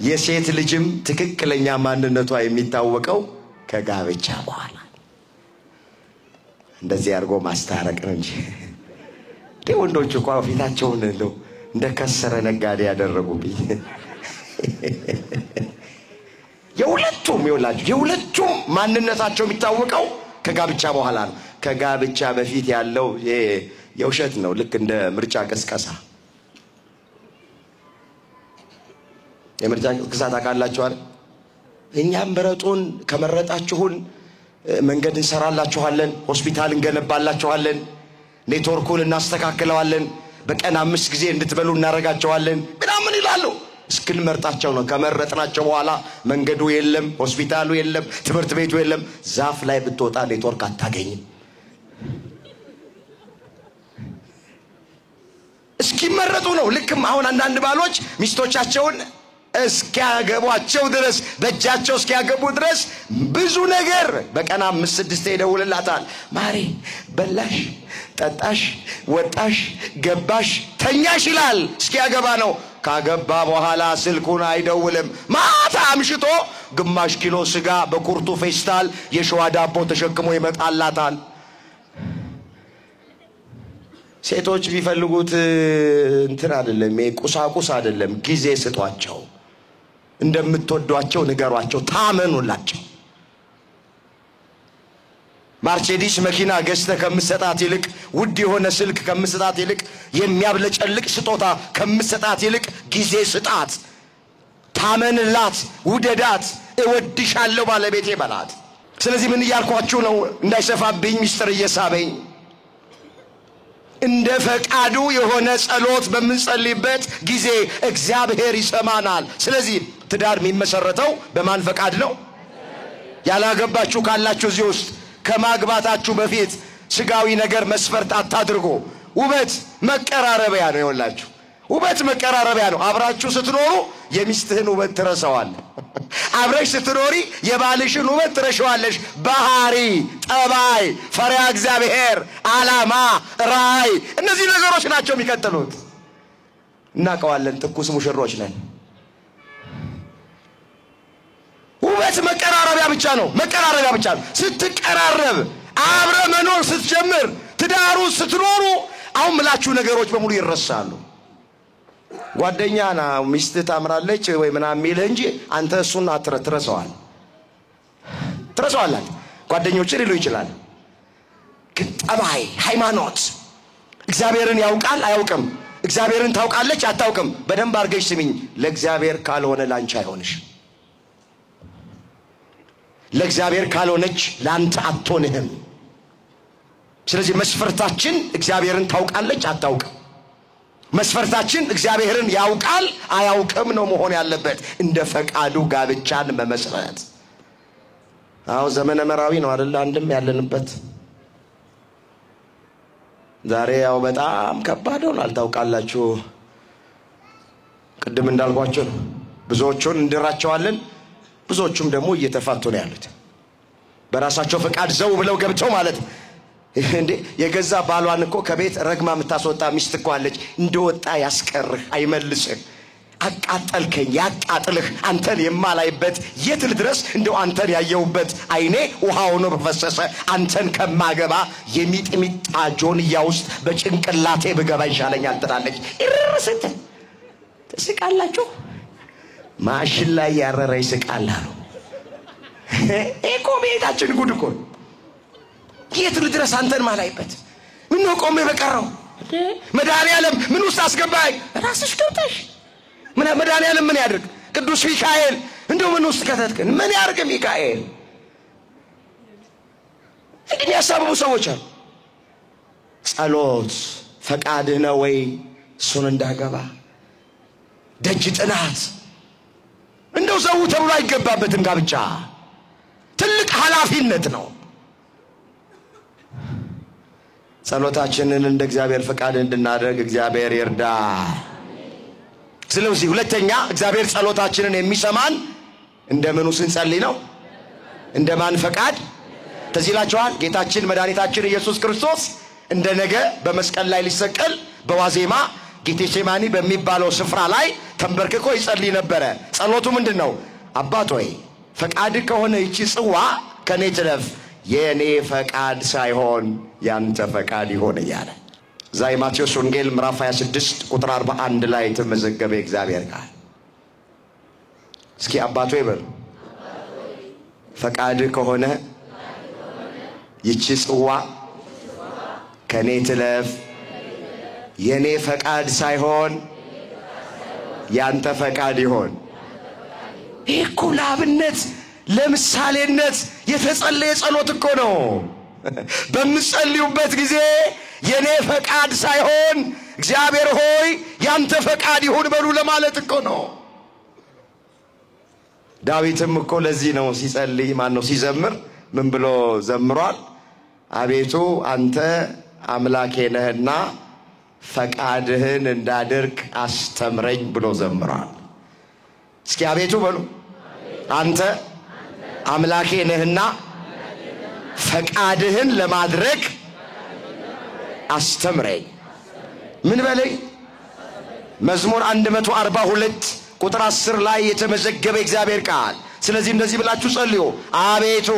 Speaker 1: የሴት ልጅም ትክክለኛ ማንነቷ የሚታወቀው ከጋብቻ በኋላ። እንደዚህ አድርጎ ማስታረቅ ነው እንጂ ወንዶች እኮ ፊታቸውን እንደ ከሰረ ነጋዴ ያደረጉብኝ። የሁለቱም ማንነታቸው የሚታወቀው ከጋብቻ በኋላ ነው። ከጋብቻ በፊት ያለው የውሸት ነው። ልክ እንደ ምርጫ ቅስቀሳ። የምርጫ ቅስቀሳ ታውቃላችሁ አይደል? እኛም ምረጡን፣ ከመረጣችሁን መንገድ እንሰራላችኋለን፣ ሆስፒታል እንገነባላችኋለን፣ ኔትወርኩን እናስተካክለዋለን፣ በቀን 5 ጊዜ እንድትበሉ እናረጋቸዋለን ምናምን ይላሉ። እስክንመርጣቸው ነው። ከመረጥናቸው በኋላ መንገዱ የለም፣ ሆስፒታሉ የለም፣ ትምህርት ቤቱ የለም። ዛፍ ላይ ብትወጣ ኔትወርክ አታገኝም። እስኪመረጡ ነው። ልክም አሁን አንዳንድ ባሎች ሚስቶቻቸውን እስኪያገቧቸው ድረስ በእጃቸው እስኪያገቡ ድረስ ብዙ ነገር በቀን 5-6 ይደውልላታል። ማሬ በላሽ፣ ጠጣሽ፣ ወጣሽ፣ ገባሽ፣ ተኛሽ ይላል። እስኪያገባ ነው። ካገባ በኋላ ስልኩን አይደውልም። ማታ አምሽቶ ግማሽ ኪሎ ስጋ በኩርቱ ፌስታል የሸዋ ዳቦ ተሸክሞ ይመጣላታል። ሴቶች ቢፈልጉት እንትን አይደለም፣ ቁሳቁስ አይደለም። ጊዜ ስጧቸው፣ እንደምትወዷቸው ንገሯቸው፣ ታመኑላቸው። ማርሴዲስ መኪና ገዝተህ ከምትሰጣት ይልቅ፣ ውድ የሆነ ስልክ ከምትሰጣት ይልቅ፣ የሚያብለጨልቅ ስጦታ ከምትሰጣት ይልቅ ጊዜ ስጣት፣ ታመንላት፣ ውደዳት። እወድሻለሁ ባለቤቴ በላት። ስለዚህ ምን እያልኳችሁ ነው? እንዳይሰፋብኝ ሚስጥር እየሳበኝ እንደ ፈቃዱ የሆነ ጸሎት በመንጸልይበት ጊዜ እግዚአብሔር ይሰማናል። ስለዚህ ትዳር የሚመሰረተው በማን ፈቃድ ነው? ያላገባችሁ ካላችሁ እዚህ ውስጥ ከማግባታችሁ በፊት ስጋዊ ነገር መስፈርት አታድርጉ። ውበት መቀራረቢያ ነው። ይወላችሁ ውበት መቀራረቢያ ነው። አብራችሁ ስትኖሩ የሚስትህን ውበት ትረሳዋለህ። አብረሽ ስትኖሪ የባልሽን ውበት ትረሻዋለሽ። ባህሪ፣ ጠባይ፣ ፈሪሃ እግዚአብሔር፣ ዓላማ፣ ራዕይ እነዚህ ነገሮች ናቸው የሚከተሉት። እናውቀዋለን። ትኩስ ሙሽሮች ነን። ውበት መቀራረቢያ ብቻ ነው። መቀራረቢያ ብቻ ነው። ስትቀራረብ አብረ መኖር ስትጀምር ትዳሩ ስትኖሩ አሁን ምላችሁ ነገሮች በሙሉ ይረሳሉ። ጓደኛና ሚስት ታምራለች ወይ ምናምን የሚልህ እንጂ አንተ እሱን ትረሳዋለህ። ጓደኞች ሊሉ ይችላል። ግን ጠባይ፣ ሃይማኖት፣ እግዚአብሔርን ያውቃል አያውቅም፣ እግዚአብሔርን ታውቃለች አታውቅም። በደንብ አድርገሽ ስሚኝ። ለእግዚአብሔር ካልሆነ ላንቺ አይሆንሽ። ለእግዚአብሔር ካልሆነች ላንተ አትሆንህም። ስለዚህ መስፈርታችን እግዚአብሔርን ታውቃለች አታውቅም። መስፈርታችን እግዚአብሔርን ያውቃል አያውቅም ነው መሆን ያለበት። እንደ ፈቃዱ ጋብቻን መመስረት። አዎ ዘመነ መራዊ ነው አይደል? አንድም ያለንበት ዛሬ ያው በጣም ከባድ ሆኗል። ታውቃላችሁ ቅድም እንዳልኳችሁ ነው። ብዙዎቹን እንድራቸዋለን፣ ብዙዎቹም ደግሞ እየተፋቱ ነው ያሉት። በራሳቸው ፈቃድ ዘው ብለው ገብተው ማለት እንዴ የገዛ ባሏን እኮ ከቤት ረግማ የምታስወጣ ሚስት እኮ አለች። እንደወጣ ያስቀርህ አይመልስህ። አቃጠልከኝ ያቃጥልህ። አንተን የማላይበት የት ልድረስ? እንደው አንተን ያየውበት አይኔ ውሃ ሆኖ በፈሰሰ አንተን ከማገባ የሚጥሚጣ ጆንያ ውስጥ በጭንቅላቴ ብገባ ይሻለኛል ትላለች። ይርርስት ትስቃላችሁ። ማሽን ላይ ያረረ ይስቃል አሉ። እኮ ቤታችን ጉድ እኮ የት ልድረስ አንተን ማላይበት? ምን ነው ቆሜ በቀረው? መድኃኒዓለም ምን ውስጥ አስገባኝ? ራስሽ ገብተሽ ምን መድኃኒዓለም ምን ያድርግ? ቅዱስ ሚካኤል እንደው ምን ውስጥ ከተትከን ምን ያርግ ሚካኤል? እንግዲህ ያሳበቡ ሰዎች አሉ። ጸሎት ፈቃድህ ነው ወይ እሱን እንዳገባ? ደጅ ጥናት እንደው ዘው ተብሎ አይገባበትም። ጋብቻ ትልቅ ኃላፊነት ነው። ጸሎታችንን እንደ እግዚአብሔር ፈቃድ እንድናደርግ እግዚአብሔር ይርዳ። ስለዚህ ሁለተኛ እግዚአብሔር ጸሎታችንን የሚሰማን እንደምኑ ስንጸልይ ነው? እንደማን ፈቃድ? ተዚላችኋል። ጌታችን መድኃኒታችን ኢየሱስ ክርስቶስ እንደ ነገ በመስቀል ላይ ሊሰቀል በዋዜማ ጌቴሴማኒ በሚባለው ስፍራ ላይ ተንበርክኮ ይጸልይ ነበረ። ጸሎቱ ምንድነው? አባት ሆይ ፈቃድ ከሆነ ይቺ ጽዋ ከኔ ትለፍ፣ የኔ ፈቃድ ሳይሆን ያንተ ፈቃድ ይሁን እያለ ዛይ ማቴዎስ ወንጌል ምዕራፍ 26 ቁጥር 41 ላይ ተመዘገበ እግዚአብሔር ቃል። እስኪ አባቶ ይበል። ፈቃድ ከሆነ ይቺ ጽዋ ከኔ ትለፍ፣ የኔ ፈቃድ ሳይሆን ያንተ ፈቃድ ይሁን። ይሄ ለአብነት ለምሳሌነት የተጸለየ ጸሎት እኮ ነው። በምትጸልዩበት ጊዜ የኔ ፈቃድ ሳይሆን እግዚአብሔር ሆይ ያንተ ፈቃድ ይሁን በሉ ለማለት እኮ ነው። ዳዊትም እኮ ለዚህ ነው ሲጸልይ ሲዘምር ምን ብሎ ዘምሯል? አቤቱ አንተ አምላኬ ነህና ፈቃድህን እንዳደርግ አስተምረኝ ብሎ ዘምሯል። እስኪ አቤቱ በሉ። አንተ አምላኬ ነህና ፈቃድህን ለማድረግ አስተምረኝ። ምን በለኝ? መዝሙር 142 ቁጥር 10 ላይ የተመዘገበ እግዚአብሔር ቃል። ስለዚህ እንደዚህ ብላችሁ ጸልዩ። አቤቱ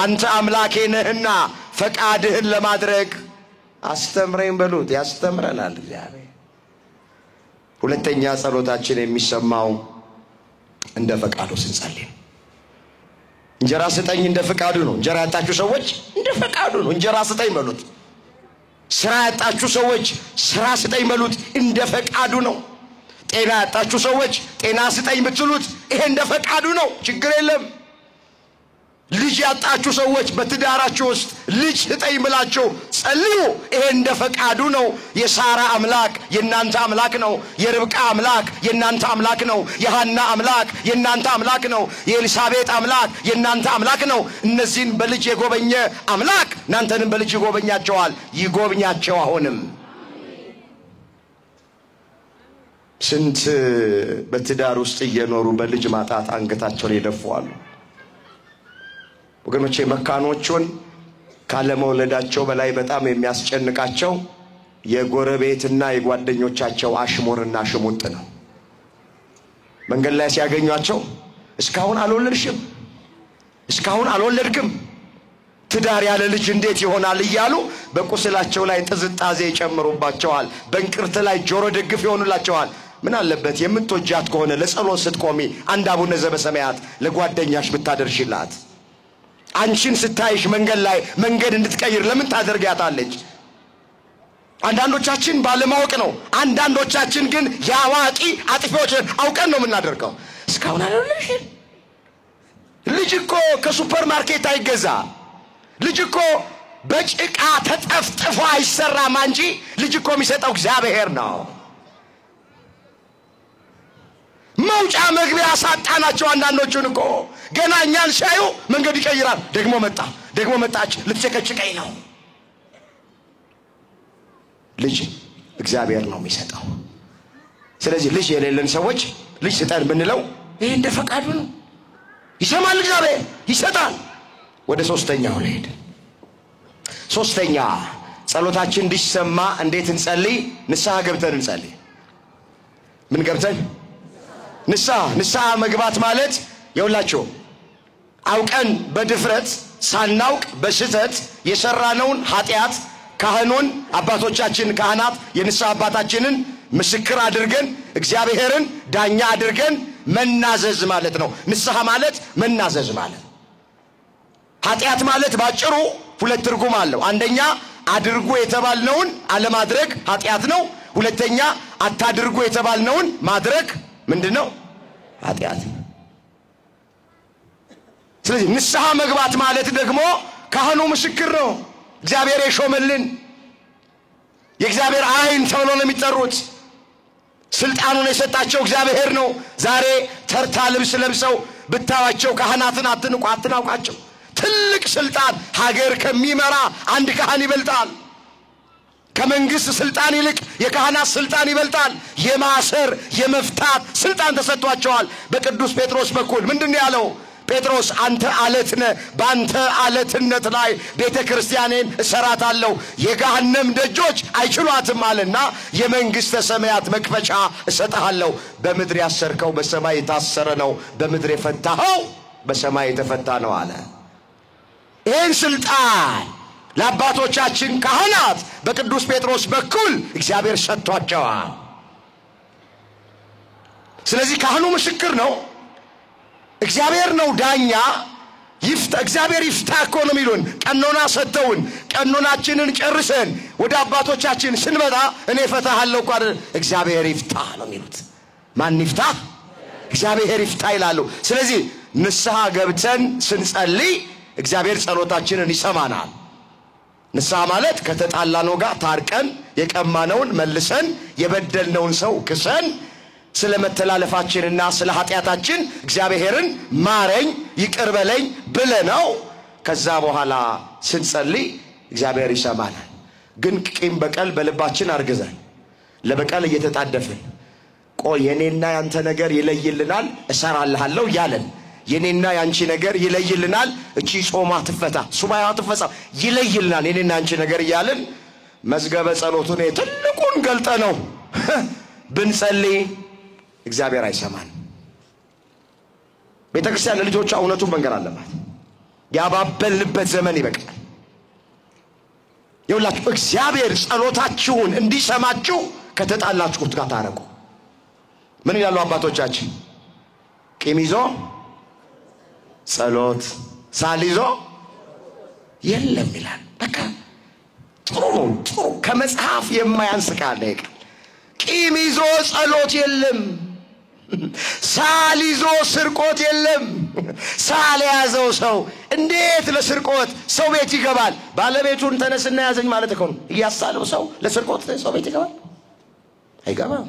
Speaker 1: አንተ አምላኬ ነህና ፈቃድህን ለማድረግ አስተምረኝ በሉት። ያስተምረናል እግዚአብሔር። ሁለተኛ ጸሎታችን የሚሰማው እንደ ፈቃዱ ስንጸልይ። እንጀራ ስጠኝ እንደ ፈቃዱ ነው። እንጀራ ያጣችሁ ሰዎች እንደ ፈቃዱ ነው እንጀራ ስጠኝ በሉት። ስራ ያጣችሁ ሰዎች ስራ ስጠኝ በሉት። እንደ ፈቃዱ ነው። ጤና ያጣችሁ ሰዎች ጤና ስጠኝ ብትሉት ይሄ እንደ ፈቃዱ ነው። ችግር የለም። ልጅ ያጣችሁ ሰዎች በትዳራችሁ ውስጥ ልጅ ስጠኝ ብላችሁ ጸልዩ። ይሄ እንደ ፈቃዱ ነው። የሳራ አምላክ የናንተ አምላክ ነው። የርብቃ አምላክ የናንተ አምላክ ነው። የሐና አምላክ የናንተ አምላክ ነው። የኤልሳቤጥ አምላክ የናንተ አምላክ ነው። እነዚህን በልጅ የጎበኘ አምላክ እናንተንም በልጅ ይጎበኛቸዋል። ይጎብኛቸው። አሁንም ስንት በትዳር ውስጥ እየኖሩ በልጅ ማጣት አንገታቸውን ይደፋሉ። ወገኖቼ መካኖቹን ካለመውለዳቸው በላይ በጣም የሚያስጨንቃቸው የጎረቤትና የጓደኞቻቸው አሽሙርና ሽሙጥ ነው። መንገድ ላይ ሲያገኟቸው እስካሁን አልወለድሽም፣ እስካሁን አልወለድክም፣ ትዳር ያለ ልጅ እንዴት ይሆናል እያሉ በቁስላቸው ላይ ጥዝጣዜ ይጨምሩባቸዋል። በእንቅርት ላይ ጆሮ ደግፍ ይሆኑላቸዋል። ምን አለበት የምትወጃት ከሆነ ለጸሎት ስትቆሚ አንድ አቡነ ዘበሰማያት ለጓደኛሽ ብታደርሽላት? አንቺን ስታይሽ መንገድ ላይ መንገድ እንድትቀይር ለምን ታደርጋታለች? አንዳንዶቻችን ባለማወቅ ነው። አንዳንዶቻችን ግን ያዋቂ አጥፊዎች አውቀን ነው የምናደርገው። እስካሁን አልወለድሽም። ልጅ እኮ ከሱፐር ማርኬት አይገዛ። ልጅ እኮ በጭቃ ተጠፍጥፎ አይሰራም እንጂ ልጅ እኮ የሚሰጠው እግዚአብሔር ነው። መውጫ መግቢያ ሳጣናቸው አንዳንዶቹን እኮ ገና እኛን ሲያዩ መንገድ ይቀይራል። ደግሞ መጣ፣ ደግሞ መጣች፣ ልትጨቀጭቀኝ ነው። ልጅ እግዚአብሔር ነው የሚሰጠው። ስለዚህ ልጅ የሌለን ሰዎች ልጅ ስጠን ብንለው ይሄ እንደ ፈቃዱ ነው። ይሰማል፣ እግዚአብሔር ይሰጣል። ወደ ሶስተኛው ልሄድ። ሶስተኛ ጸሎታችን እንዲሰማ እንዴት እንጸልይ? ንስሐ ገብተን እንጸልይ። ምን ገብተን? ንስሐ መግባት ማለት የውላችሁ አውቀን በድፍረት ሳናውቅ በስተት የሰራነውን ኃጢአት ካህኑን አባቶቻችን ካህናት የንስሐ አባታችንን ምስክር አድርገን እግዚአብሔርን ዳኛ አድርገን መናዘዝ ማለት ነው። ንስሐ ማለት መናዘዝ ማለት። ኃጢአት ማለት ባጭሩ ሁለት ትርጉም አለው። አንደኛ አድርጉ የተባልነውን አለማድረግ ኃጢአት ነው። ሁለተኛ አታድርጉ የተባልነውን ማድረግ ምንድነው? ኃጢአት። ስለዚህ ንስሐ መግባት ማለት ደግሞ ካህኑ ምስክር ነው። እግዚአብሔር የሾመልን የእግዚአብሔር አይን ተብሎ ነው የሚጠሩት። ስልጣኑን የሰጣቸው እግዚአብሔር ነው። ዛሬ ተርታ ልብስ ለብሰው ብታዋቸው ካህናትን አትናውቃቸው። ትልቅ ስልጣን ሀገር ከሚመራ አንድ ካህን ይበልጣል። ከመንግስት ስልጣን ይልቅ የካህናት ስልጣን ይበልጣል። የማሰር የመፍታት ስልጣን ተሰጥቷቸዋል። በቅዱስ ጴጥሮስ በኩል ምንድነው ያለው? ጴጥሮስ አንተ አለት ነህ፣ በአንተ አለትነት ላይ ቤተክርስቲያኔን እሰራታለሁ፣ የገሃነም ደጆች አይችሏትም አለና የመንግስተ ሰማያት መክፈቻ እሰጥሃለሁ። በምድር ያሰርከው በሰማይ የታሰረ ነው፣ በምድር የፈታኸው በሰማይ የተፈታ ነው አለ። ይህን ስልጣን ለአባቶቻችን ካህናት በቅዱስ ጴጥሮስ በኩል እግዚአብሔር ሰጥቷቸዋል። ስለዚህ ካህኑ ምስክር ነው። እግዚአብሔር ነው ዳኛ። እግዚአብሔር ይፍታ እኮ ነው የሚሉን። ቀኖና ሰጥተውን ቀኖናችንን ጨርሰን ወደ አባቶቻችን ስንመጣ እኔ ፈታሃለሁ እኮ አይደል፣ እግዚአብሔር ይፍታ ነው የሚሉት። ማን ይፍታ? እግዚአብሔር ይፍታ ይላሉ። ስለዚህ ንስሐ ገብተን ስንጸልይ እግዚአብሔር ጸሎታችንን ይሰማናል። ንስሐ ማለት ከተጣላነው ጋር ታርቀን የቀማነውን መልሰን የበደልነውን ሰው ክሰን ስለ መተላለፋችንና ስለ ኃጢአታችን እግዚአብሔርን ማረኝ ይቅር በለኝ ብለነው ከዛ በኋላ ስንጸልይ እግዚአብሔር ይሰማናል። ግን ቂም በቀል በልባችን አርግዘን ለበቀል እየተጣደፍን ቆይ የኔና ያንተ ነገር ይለይልናል እሰራልሃለሁ ያለን የኔና ያንቺ ነገር ይለይልናል፣ እቺ ጾማ ትፈታ ሱባኤዋ ትፈሳ ይለይልናል የኔና ያንቺ ነገር ያለን መዝገበ ጸሎቱን ትልቁን ገልጠ ነው ብንጸልይ እግዚአብሔር አይሰማን። ቤተክርስቲያን ለልጆቿ እውነቱን መንገር አለባት። ያባበልንበት ዘመን ይበቃል። ይኸውላችሁ እግዚአብሔር ጸሎታችሁን እንዲሰማችሁ ከተጣላችሁት ጋር ታረቁ። ምን ይላሉ አባቶቻችን? ቂም ይዞ ጸሎት ሳል ይዞ የለም ይላል። በቃ ጥሩ ከመጽሐፍ የማያንስ ቃል ነው። ቂም ይዞ ጸሎት የለም፣ ሳል ይዞ ስርቆት የለም። ሳል ያዘው ሰው እንዴት ለስርቆት ሰው ቤት ይገባል? ባለቤቱን ተነስና ያዘኝ ማለት እኮ ነው። እያሳለው ሰው ለስርቆት ሰው ቤት ይገባል? አይገባም።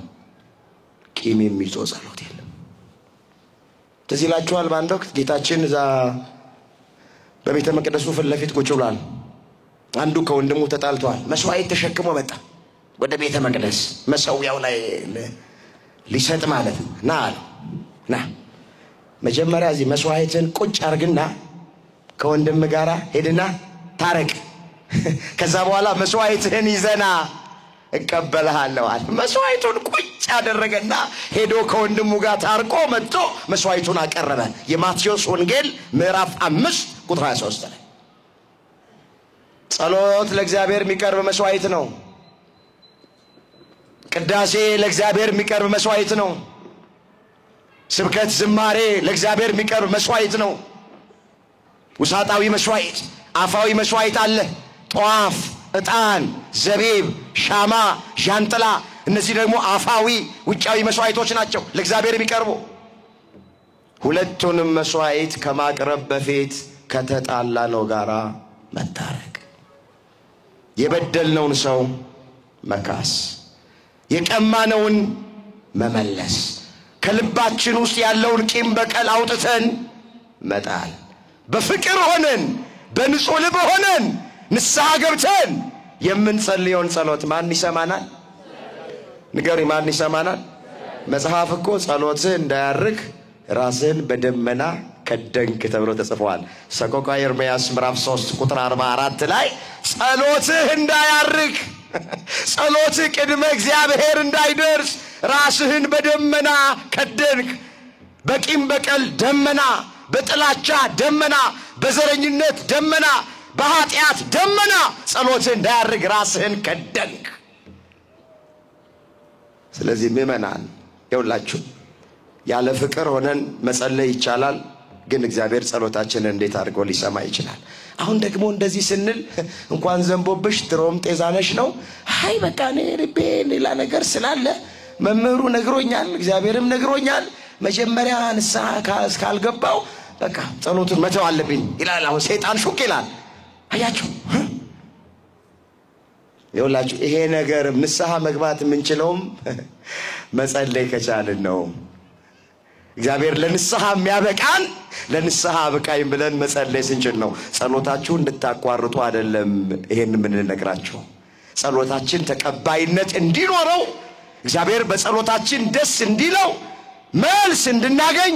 Speaker 1: ቂም የሚይዞ ጸሎት የለም። ትዝ ይላችኋል በአንድ ወቅት ጌታችን እዛ በቤተ መቅደሱ ፊት ለፊት ቁጭ ብሏል። አንዱ ከወንድሙ ተጣልቷል። መስዋዕት ተሸክሞ መጣ ወደ ቤተ መቅደስ። መሰዊያው ላይ ሊሰጥ ማለት ና አለው። ና መጀመሪያ እዚህ መስዋዕትን ቁጭ አርግና ከወንድም ጋራ ሄድና ታረቅ። ከዛ በኋላ መስዋዕትህን ይዘና እቀበልሃለሁ አለ። መስዋዕቱን ቁጭ አደረገና ሄዶ ከወንድሙ ጋር ታርቆ መጥቶ መስዋዕቱን አቀረበ። የማቴዎስ ወንጌል ምዕራፍ 5 ቁጥር 23 ላይ ጸሎት ለእግዚአብሔር የሚቀርብ መስዋዕት ነው። ቅዳሴ ለእግዚአብሔር የሚቀርብ መስዋዕት ነው። ስብከት ዝማሬ ለእግዚአብሔር የሚቀርብ መስዋዕት ነው። ውሳጣዊ መስዋዕት፣ አፋዊ መስዋዕት አለ። ጧፍ፣ ዕጣን፣ ዘቢብ፣ ሻማ፣ ዣንጥላ እነዚህ ደግሞ አፋዊ ውጫዊ መስዋዕቶች ናቸው ለእግዚአብሔር የሚቀርቡ። ሁለቱንም መስዋዕት ከማቅረብ በፊት ከተጣላነው ጋራ መታረቅ፣ የበደልነውን ሰው መካስ፣ የቀማነውን መመለስ፣ ከልባችን ውስጥ ያለውን ቂም በቀል አውጥተን መጣል፣ በፍቅር ሆነን በንጹህ ልብ ሆነን ንስሐ ገብተን የምንጸልየውን ጸሎት ማን ይሰማናል? ንገሪ፣ ማን ይሰማናል? መጽሐፍ እኮ ጸሎትህ እንዳያርግ ራስህን በደመና ከደንክ ተብሎ ተጽፏል። ሰቆቃወ ኤርምያስ ምዕራፍ 3 ቁጥር 44 ላይ ጸሎትህ እንዳያርግ፣ ጸሎትህ ቅድመ እግዚአብሔር እንዳይደርስ ራስህን በደመና ከደንክ። በቂም በቀል ደመና፣ በጥላቻ ደመና፣ በዘረኝነት ደመና፣ በኃጢአት ደመና ጸሎትህ እንዳያርግ ራስህን ከደንክ። ስለዚህ ምእመናን ይውላችሁ ያለ ፍቅር ሆነን መጸለይ ይቻላል፣ ግን እግዚአብሔር ጸሎታችንን እንዴት አድርጎ ሊሰማ ይችላል? አሁን ደግሞ እንደዚህ ስንል እንኳን ዘንቦብሽ ድሮም ጤዛነሽ ነው። አይ በቃ እኔ ልቤ ሌላ ነገር ስላለ መምህሩ ነግሮኛል፣ እግዚአብሔርም ነግሮኛል፣ መጀመሪያ ንስሐ ካልገባው በቃ ጸሎቱን መተው አለብኝ ይላል። አሁን ሰይጣን ሹክ ይላል። አያችሁ ይውላችሁ ይሄ ነገር ንስሐ መግባት የምንችለውም መጸለይ ከቻልን ነው። እግዚአብሔር ለንስሐ የሚያበቃን ለንስሐ አብቃኝ ብለን መጸለይ ስንችል ነው። ጸሎታችሁ እንድታቋርጡ አይደለም ይሄን የምንነግራችሁ። ጸሎታችን ተቀባይነት እንዲኖረው እግዚአብሔር በጸሎታችን ደስ እንዲለው መልስ እንድናገኝ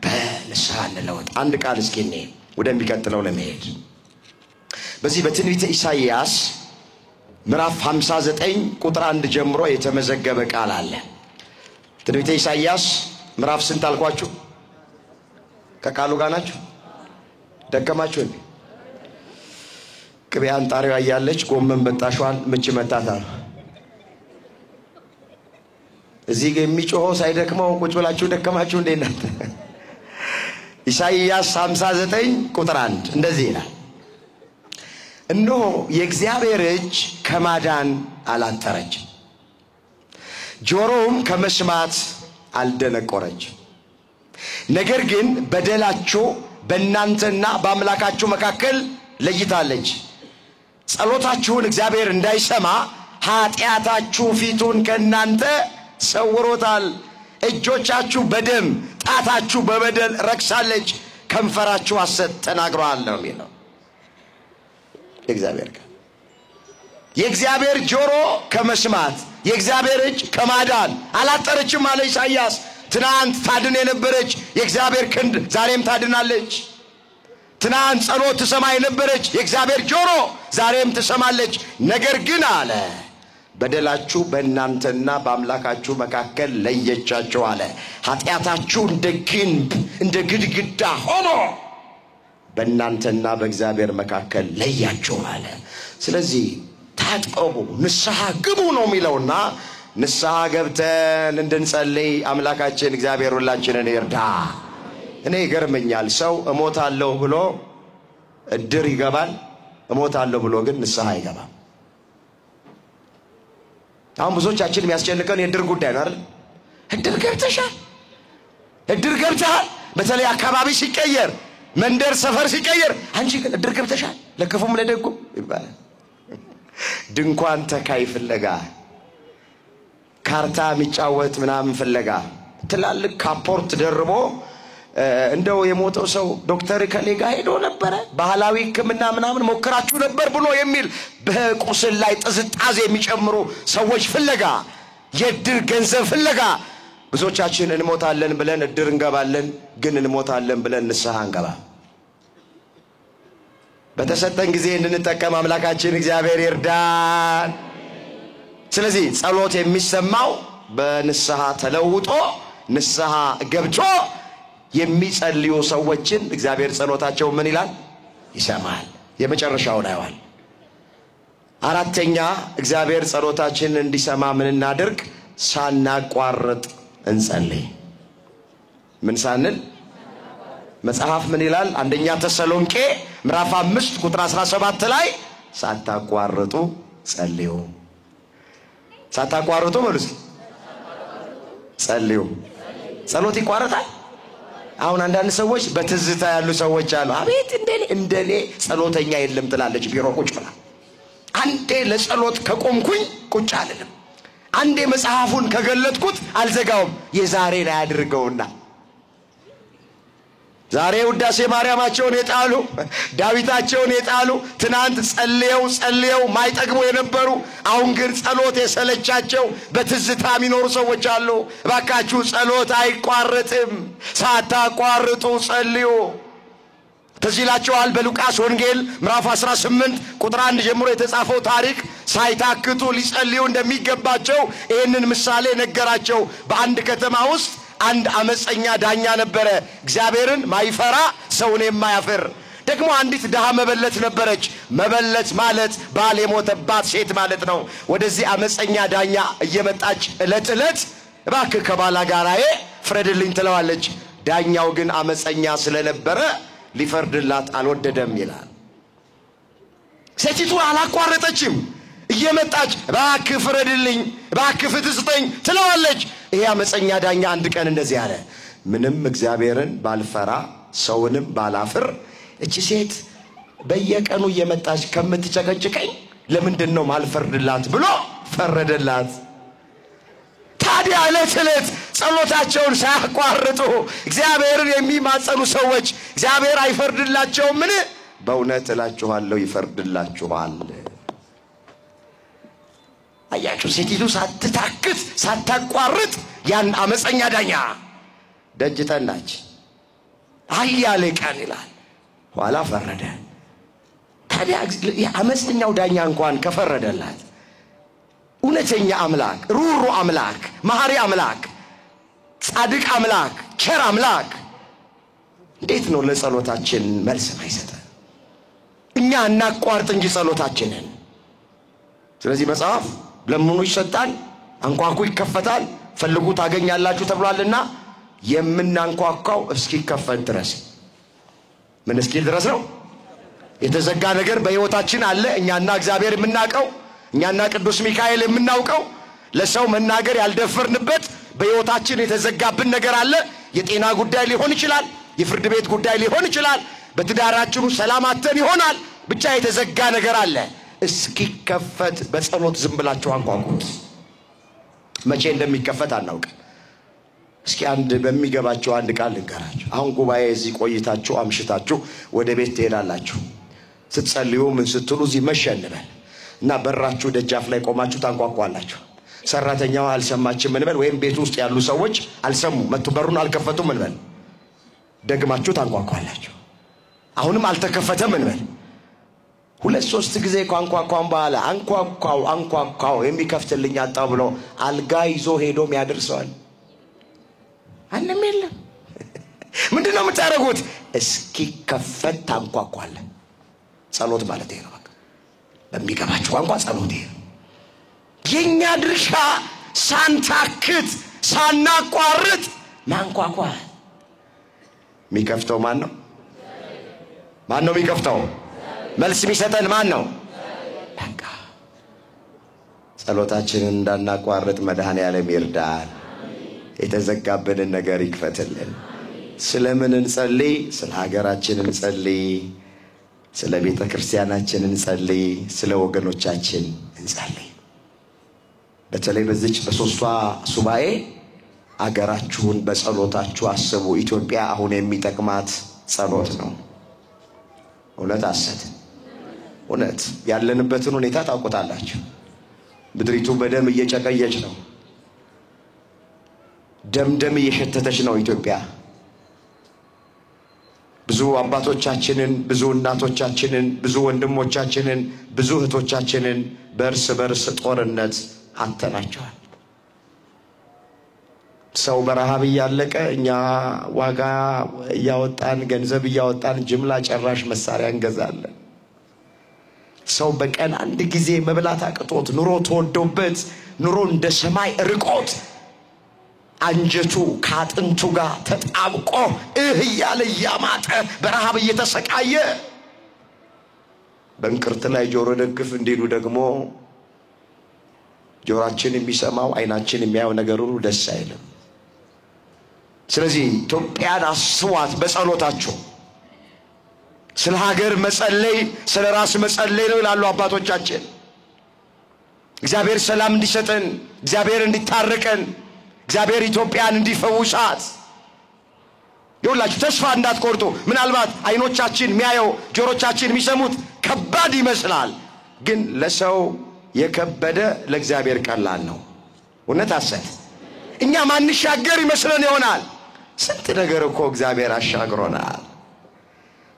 Speaker 1: በንስሐ እንለወጥ። አንድ ቃል እስኪ ወደሚቀጥለው ለመሄድ በዚህ በትንቢተ ኢሳይያስ ምዕራፍ 59 ቁጥር 1 ጀምሮ የተመዘገበ ቃል አለ። ትንቢተ ኢሳይያስ ምዕራፍ ስንት አልኳችሁ? ከቃሉ ጋር ናችሁ? ደከማችሁ እንዴ? ቅቤ አንጣሪዋ እያለች ጎመን በጣሿን ምች መታታ። እዚህ የሚጮኸው ሳይደክመው ቁጭ ብላችሁ ደከማችሁ እንዴ እናንተ? ኢሳይያስ 59 ቁጥር 1 እንደዚህ ይላል፣ እነሆ የእግዚአብሔር እጅ ከማዳን አላጠረችም፣ ጆሮም ከመስማት አልደነቆረችም። ነገር ግን በደላችሁ በእናንተና በአምላካችሁ መካከል ለይታለች። ጸሎታችሁን እግዚአብሔር እንዳይሰማ ኃጢአታችሁ ፊቱን ከእናንተ ሰውሮታል። እጆቻችሁ በደም ጣታችሁ በበደል ረክሳለች፣ ከንፈራችሁ ሐሰት ተናግሯል ነው የሚለው እግዚአብሔር። የእግዚአብሔር ጆሮ ከመስማት የእግዚአብሔር እጅ ከማዳን አላጠረችም አለ ኢሳይያስ። ትናንት ታድን የነበረች የእግዚአብሔር ክንድ ዛሬም ታድናለች። ትናንት ጸሎት ትሰማ የነበረች የእግዚአብሔር ጆሮ ዛሬም ትሰማለች። ነገር ግን አለ በደላችሁ በእናንተና በአምላካችሁ መካከል ለየቻቸው አለ። ኃጢአታችሁ እንደ ግንብ እንደ ግድግዳ ሆኖ በእናንተና በእግዚአብሔር መካከል ለያቸው አለ። ስለዚህ ታጠቡ፣ ንስሐ ግቡ ነው የሚለውና ንስሐ ገብተን እንድንጸልይ አምላካችን እግዚአብሔር ሁላችንን ይርዳ። እኔ ይገርመኛል፣ ሰው እሞታለሁ ብሎ እድር ይገባል፣ እሞታለሁ ብሎ ግን ንስሐ አይገባም። አሁን ብዙዎቻችን የሚያስጨንቀን የእድር ጉዳይ ነው አይደል? እድር ገብተሻል፣ እድር ገብተሃል። በተለይ አካባቢ ሲቀየር፣ መንደር ሰፈር ሲቀየር አንቺ ግን እድር ገብተሻል ለክፉም ለደጉም ይባላል። ድንኳን ተካይ ፍለጋ፣ ካርታ የሚጫወት ምናምን ፍለጋ፣ ትላልቅ ካፖርት ደርቦ እንደው የሞተው ሰው ዶክተር ከሌጋ ሄዶ ነበር ባህላዊ ሕክምና ምናምን ሞክራችሁ ነበር ብሎ የሚል በቁስል ላይ ጥዝጣዜ የሚጨምሩ ሰዎች ፍለጋ የእድር ገንዘብ ፍለጋ ብዙዎቻችን እንሞታለን ብለን እድር እንገባለን፣ ግን እንሞታለን ብለን ንስሐ እንገባ። በተሰጠን ጊዜ እንድንጠቀም አምላካችን እግዚአብሔር ይርዳን። ስለዚህ ጸሎት የሚሰማው በንስሐ ተለውጦ ንስሐ ገብቶ የሚጸልዩ ሰዎችን እግዚአብሔር ጸሎታቸው ምን ይላል? ይሰማል። የመጨረሻውን አይዋል። አራተኛ እግዚአብሔር ጸሎታችንን እንዲሰማ ምን እናድርግ? ሳናቋርጥ እንጸልይ። ምን ሳንል? መጽሐፍ ምን ይላል? አንደኛ ተሰሎንቄ ምዕራፍ 5 ቁጥር 17 ላይ ሳታቋርጡ ጸልዩ። ሳታቋርጡ መልስ ጸልዩ። ጸሎት ይቋረጣል? አሁን አንዳንድ ሰዎች በትዝታ ያሉ ሰዎች አሉ። አቤት እንደኔ ጸሎተኛ የለም ትላለች ቢሮ ቁጭ ብላ። አንዴ ለጸሎት ከቆምኩኝ ቁጭ አልልም፣ አንዴ መጽሐፉን ከገለጥኩት አልዘጋውም። የዛሬ ላይ አድርገውና ዛሬ ውዳሴ ማርያማቸውን የጣሉ ዳዊታቸውን የጣሉ ትናንት ጸልየው ማይጠግቡ የነበሩ አሁን ግን ጸሎት የሰለቻቸው በትዝታ የሚኖሩ ሰዎች አሉ። እባካችሁ ጸሎት አይቋረጥም፣ ሳታቋርጡ ጸልዩ። ተዚላችኋል በሉቃስ ወንጌል ምዕራፍ 18 ቁጥር 1 ጀምሮ የተጻፈው ታሪክ ሳይታክቱ ሊጸልዩ እንደሚገባቸው ይህንን ምሳሌ ነገራቸው። በአንድ ከተማ ውስጥ አንድ አመፀኛ ዳኛ ነበረ፣ እግዚአብሔርን ማይፈራ ሰውን የማያፍር። ደግሞ አንዲት ደሃ መበለት ነበረች። መበለት ማለት ባል የሞተባት ሴት ማለት ነው። ወደዚህ አመፀኛ ዳኛ እየመጣች ዕለት እባክህ ከባላጋራዬ ፍረድልኝ ትለዋለች። ዳኛው ግን አመፀኛ ስለነበረ ሊፈርድላት አልወደደም ይላል። ሴቲቱ አላቋረጠችም። እየመጣች እባክህ ፍረድልኝ፣ እባክህ ፍትህ ስጠኝ ትለዋለች። ይሄ አመፀኛ ዳኛ አንድ ቀን እንደዚህ አለ፣ ምንም እግዚአብሔርን ባልፈራ ሰውንም ባላፍር እቺ ሴት በየቀኑ እየመጣች ከምትጨቀጭቀኝ ለምንድነው ማልፈርድላት ብሎ ፈረደላት። ታዲያ ዕለት ጸሎታቸውን ሳያቋርጡ እግዚአብሔርን የሚማጸኑ ሰዎች እግዚአብሔር አይፈርድላቸውምን? በእውነት እላችኋለሁ ይፈርድላችኋል። አያችሁ፣ ሴቲቱ ሳትታክት ሳታቋርጥ ያን አመፀኛ ዳኛ ደጅ ጠናች። አያሌ ቀን ይላል ኋላ ፈረደ። ታዲያ የአመፀኛው ዳኛ እንኳን ከፈረደላት እውነተኛ አምላክ፣ ሩሩ አምላክ፣ መሐሪ አምላክ፣ ጻድቅ አምላክ፣ ቸር አምላክ እንዴት ነው ለጸሎታችን መልስ ማይሰጠን? እኛ እናቋርጥ እንጂ ጸሎታችንን። ስለዚህ መጽሐፍ ለምኑ ይሰጣል፣ አንኳኩ ይከፈታል፣ ፈልጉ ታገኛላችሁ ተብሏልና የምናንኳኳው እስኪከፈት ድረስ። ምን እስኪል ድረስ ነው? የተዘጋ ነገር በሕይወታችን አለ፣ እኛና እግዚአብሔር የምናውቀው፣ እኛና ቅዱስ ሚካኤል የምናውቀው፣ ለሰው መናገር ያልደፈርንበት በሕይወታችን የተዘጋብን ነገር አለ። የጤና ጉዳይ ሊሆን ይችላል፣ የፍርድ ቤት ጉዳይ ሊሆን ይችላል፣ በትዳራችን ሰላም አጥተን ይሆናል። ብቻ የተዘጋ ነገር አለ። እስኪከፈት በጸሎት ዝም ብላችሁ አንኳኩት። መቼ እንደሚከፈት አናውቅም። እስኪ አንድ በሚገባችሁ አንድ ቃል ልንገራችሁ። አሁን ጉባኤ እዚህ ቆይታችሁ አምሽታችሁ ወደ ቤት ትሄዳላችሁ። ስትጸልዩ ምን ስትሉ እዚህ መሸ እንበል እና በራችሁ ደጃፍ ላይ ቆማችሁ ታንኳኳላችሁ። ሰራተኛው አልሰማችም እንበል፣ ወይም ቤት ውስጥ ያሉ ሰዎች አልሰሙ መጥቶ በሩን አልከፈቱም እንበል። ደግማችሁ ታንኳኳላችሁ። አሁንም አልተከፈተም እንበል። 2-3 ጊዜ ቋንቋቋም በኋላ አንኳኳው የሚከፍትልኝ አጣው ብሎ አልጋ ይዞ ሄዶም ያደርሰዋል። አንንም የለም። ምንድነው የምታደርጉት? እስኪከፈት ታንኳኳለ። ጸሎት ማለት ይሄ ነው። በቃ በሚገባችሁ ቋንቋ ጸሎት ይሄ ነው። የኛ ድርሻ ሳንታክት ሳናቋርጥ ማንኳኳ። የሚከፍተው ማን ነው? ማን ነው የሚከፍተው? መልስ የሚሰጠን ማን ነው? በቃ ጸሎታችንን እንዳናቋርጥ መድኃኔዓለም ይርዳን። የተዘጋብንን ነገር ይክፈትልን። ስለምን እንጸልይ? ስለ ሀገራችን እንጸልይ፣ ስለ ቤተ ክርስቲያናችን እንጸልይ፣ ስለ ወገኖቻችን እንጸልይ። በተለይ በዚች በሶስቷ ሱባኤ አገራችሁን በጸሎታችሁ አስቡ። ኢትዮጵያ አሁን የሚጠቅማት ጸሎት ነው። እውነት አሰት እውነት ያለንበትን ሁኔታ ታውቁታላችሁ። ምድሪቱ በደም እየጨቀየች ነው። ደምደም እየሸተተች ነው ኢትዮጵያ። ብዙ አባቶቻችንን ብዙ እናቶቻችንን ብዙ ወንድሞቻችንን ብዙ እህቶቻችንን በእርስ በርስ ጦርነት አተናቸዋል። ሰው በረሃብ ያለቀ እኛ ዋጋ ያወጣን ገንዘብ ያወጣን ጅምላ ጨራሽ መሳሪያ እንገዛለን። ሰው በቀን አንድ ጊዜ መብላት አቅቶት ኑሮ ተወዶበት ኑሮ እንደ ሰማይ ርቆት አንጀቱ ካጥንቱ ጋር ተጣብቆ ያለ ያማጠ በረሃብ እየተሰቃየ በእንቅርት ላይ ጆሮ ደግፍ እንዲሉ ደግሞ ጆሮአችን የሚሰማው አይናችን የሚያየው ነገር ሁሉ ደስ አይልም። ስለዚህ ኢትዮጵያን አስቧት በጸሎታችሁ። ስለ ሀገር መጸለይ ስለ ራስ መጸለይ ነው ይላሉ አባቶቻችን። እግዚአብሔር ሰላም እንዲሰጠን እግዚአብሔር እንዲታረቀን እግዚአብሔር ኢትዮጵያን እንዲፈውሳት ይሁላችሁ ተስፋ እንዳትቆርጡ። ምናልባት አይኖቻችን የሚያየው ጆሮቻችን የሚሰሙት ከባድ ይመስላል፣ ግን ለሰው የከበደ ለእግዚአብሔር ቀላል ነው። እውነት አሰት እኛ ማንሻገር ይመስለን ይሆናል። ስንት ነገር እኮ እግዚአብሔር አሻግሮናል።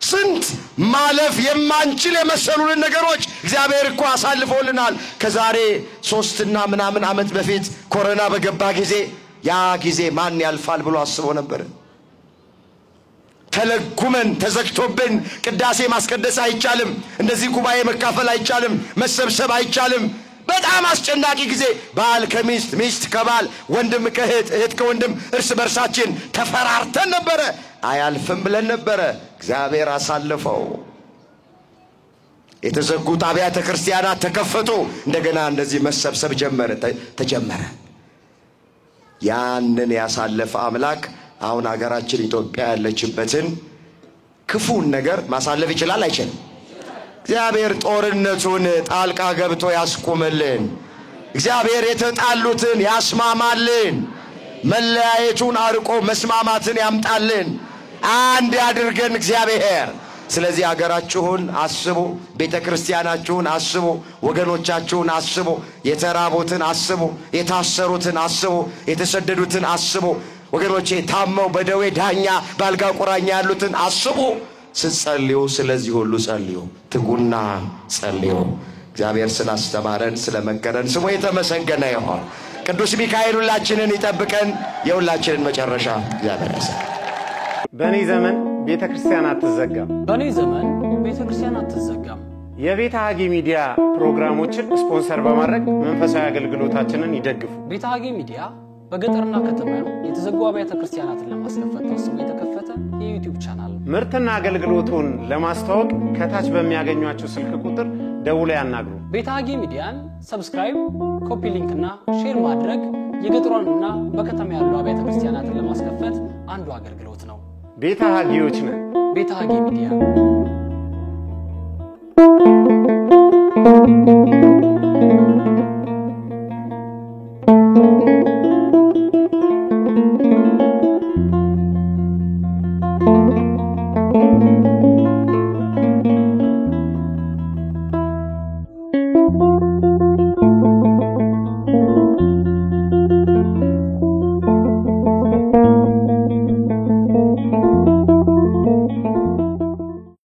Speaker 1: ስንት ማለፍ የማንችል የመሰሉን ነገሮች እግዚአብሔር እኮ አሳልፎልናል። ከዛሬ 3 እና ምናምን ዓመት በፊት ኮሮና በገባ ጊዜ ያ ጊዜ ማን ያልፋል ብሎ አስቦ ነበር? ተለጉመን ተዘግቶብን ቅዳሴ ማስቀደስ አይቻልም፣ እንደዚህ ጉባኤ መካፈል አይቻልም፣ መሰብሰብ አይቻልም። በጣም አስጨናቂ ጊዜ ባል ከሚስት ሚስት ከባል ወንድም ከእህት እህት ከወንድም እርስ በርሳችን ተፈራርተን ነበረ። አያልፍም ብለን ነበረ። እግዚአብሔር አሳልፈው። የተዘጉት አብያተ ክርስቲያናት ተከፈቱ። እንደገና እንደዚህ መሰብሰብ ተጀመረ። ያንን ያሳለፈ አምላክ አሁን ሀገራችን ኢትዮጵያ ያለችበትን ክፉን ነገር ማሳለፍ ይችላል አይችልም? እግዚአብሔር ጦርነቱን ጣልቃ ገብቶ ያስቆመልን። እግዚአብሔር የተጣሉትን ያስማማልን። መለያየቱን አርቆ መስማማትን ያምጣልን። አንድ ያድርገን እግዚአብሔር። ስለዚህ ሀገራችሁን አስቡ፣ ቤተክርስቲያናችሁን አስቡ፣ ወገኖቻችሁን አስቡ፣ የተራቡትን አስቡ፣ የታሰሩትን አስቡ፣ የተሰደዱትን አስቡ። ወገኖቼ ታመው በደዌ ዳኛ ባልጋ ቁራኛ ያሉትን አስቡ። ስትጸልዩ ስለዚህ ሁሉ ጸልዩ፣ ትጉና ጸልዩ። እግዚአብሔር ስላስተማረን ስለመከረን ስሙ የተመሰገነ ይሁን። ቅዱስ ሚካኤል ሁላችንን ይጠብቀን። የሁላችንን መጨረሻ እግዚአብሔር ያሳይ።
Speaker 2: በኔ ዘመን ቤተክርስቲያን አትዘጋም።
Speaker 3: በኔ ዘመን ቤተክርስቲያን አትዘጋም።
Speaker 2: የቤተ ሀጌ ሚዲያ ፕሮግራሞችን ስፖንሰር በማድረግ መንፈሳዊ አገልግሎታችንን ይደግፉ።
Speaker 3: ቤተ ሀጌ ሚዲያ በገጠርና ከተማ የተዘጉ አብያተ ክርስቲያናትን ለማስከፈት ታስቦ የተከፈተ የዩቲዩብ ቻናል ነው።
Speaker 2: ምርትና አገልግሎቱን ለማስተዋወቅ ከታች በሚያገኟቸው ስልክ ቁጥር ደውለው ያናግሩ።
Speaker 3: ቤተ ሀጌ ሚዲያን ሰብስክራይብ፣ ኮፒ ሊንክ እና ሼር ማድረግ የገጠሯንና በከተማ ያሉ አብያተ ክርስቲያናትን ለማስከፈት አንዱ አገልግሎት ነው።
Speaker 2: ቤተ ሀጌዎች ነን።
Speaker 3: ቤተ ሀጌ ሚዲያ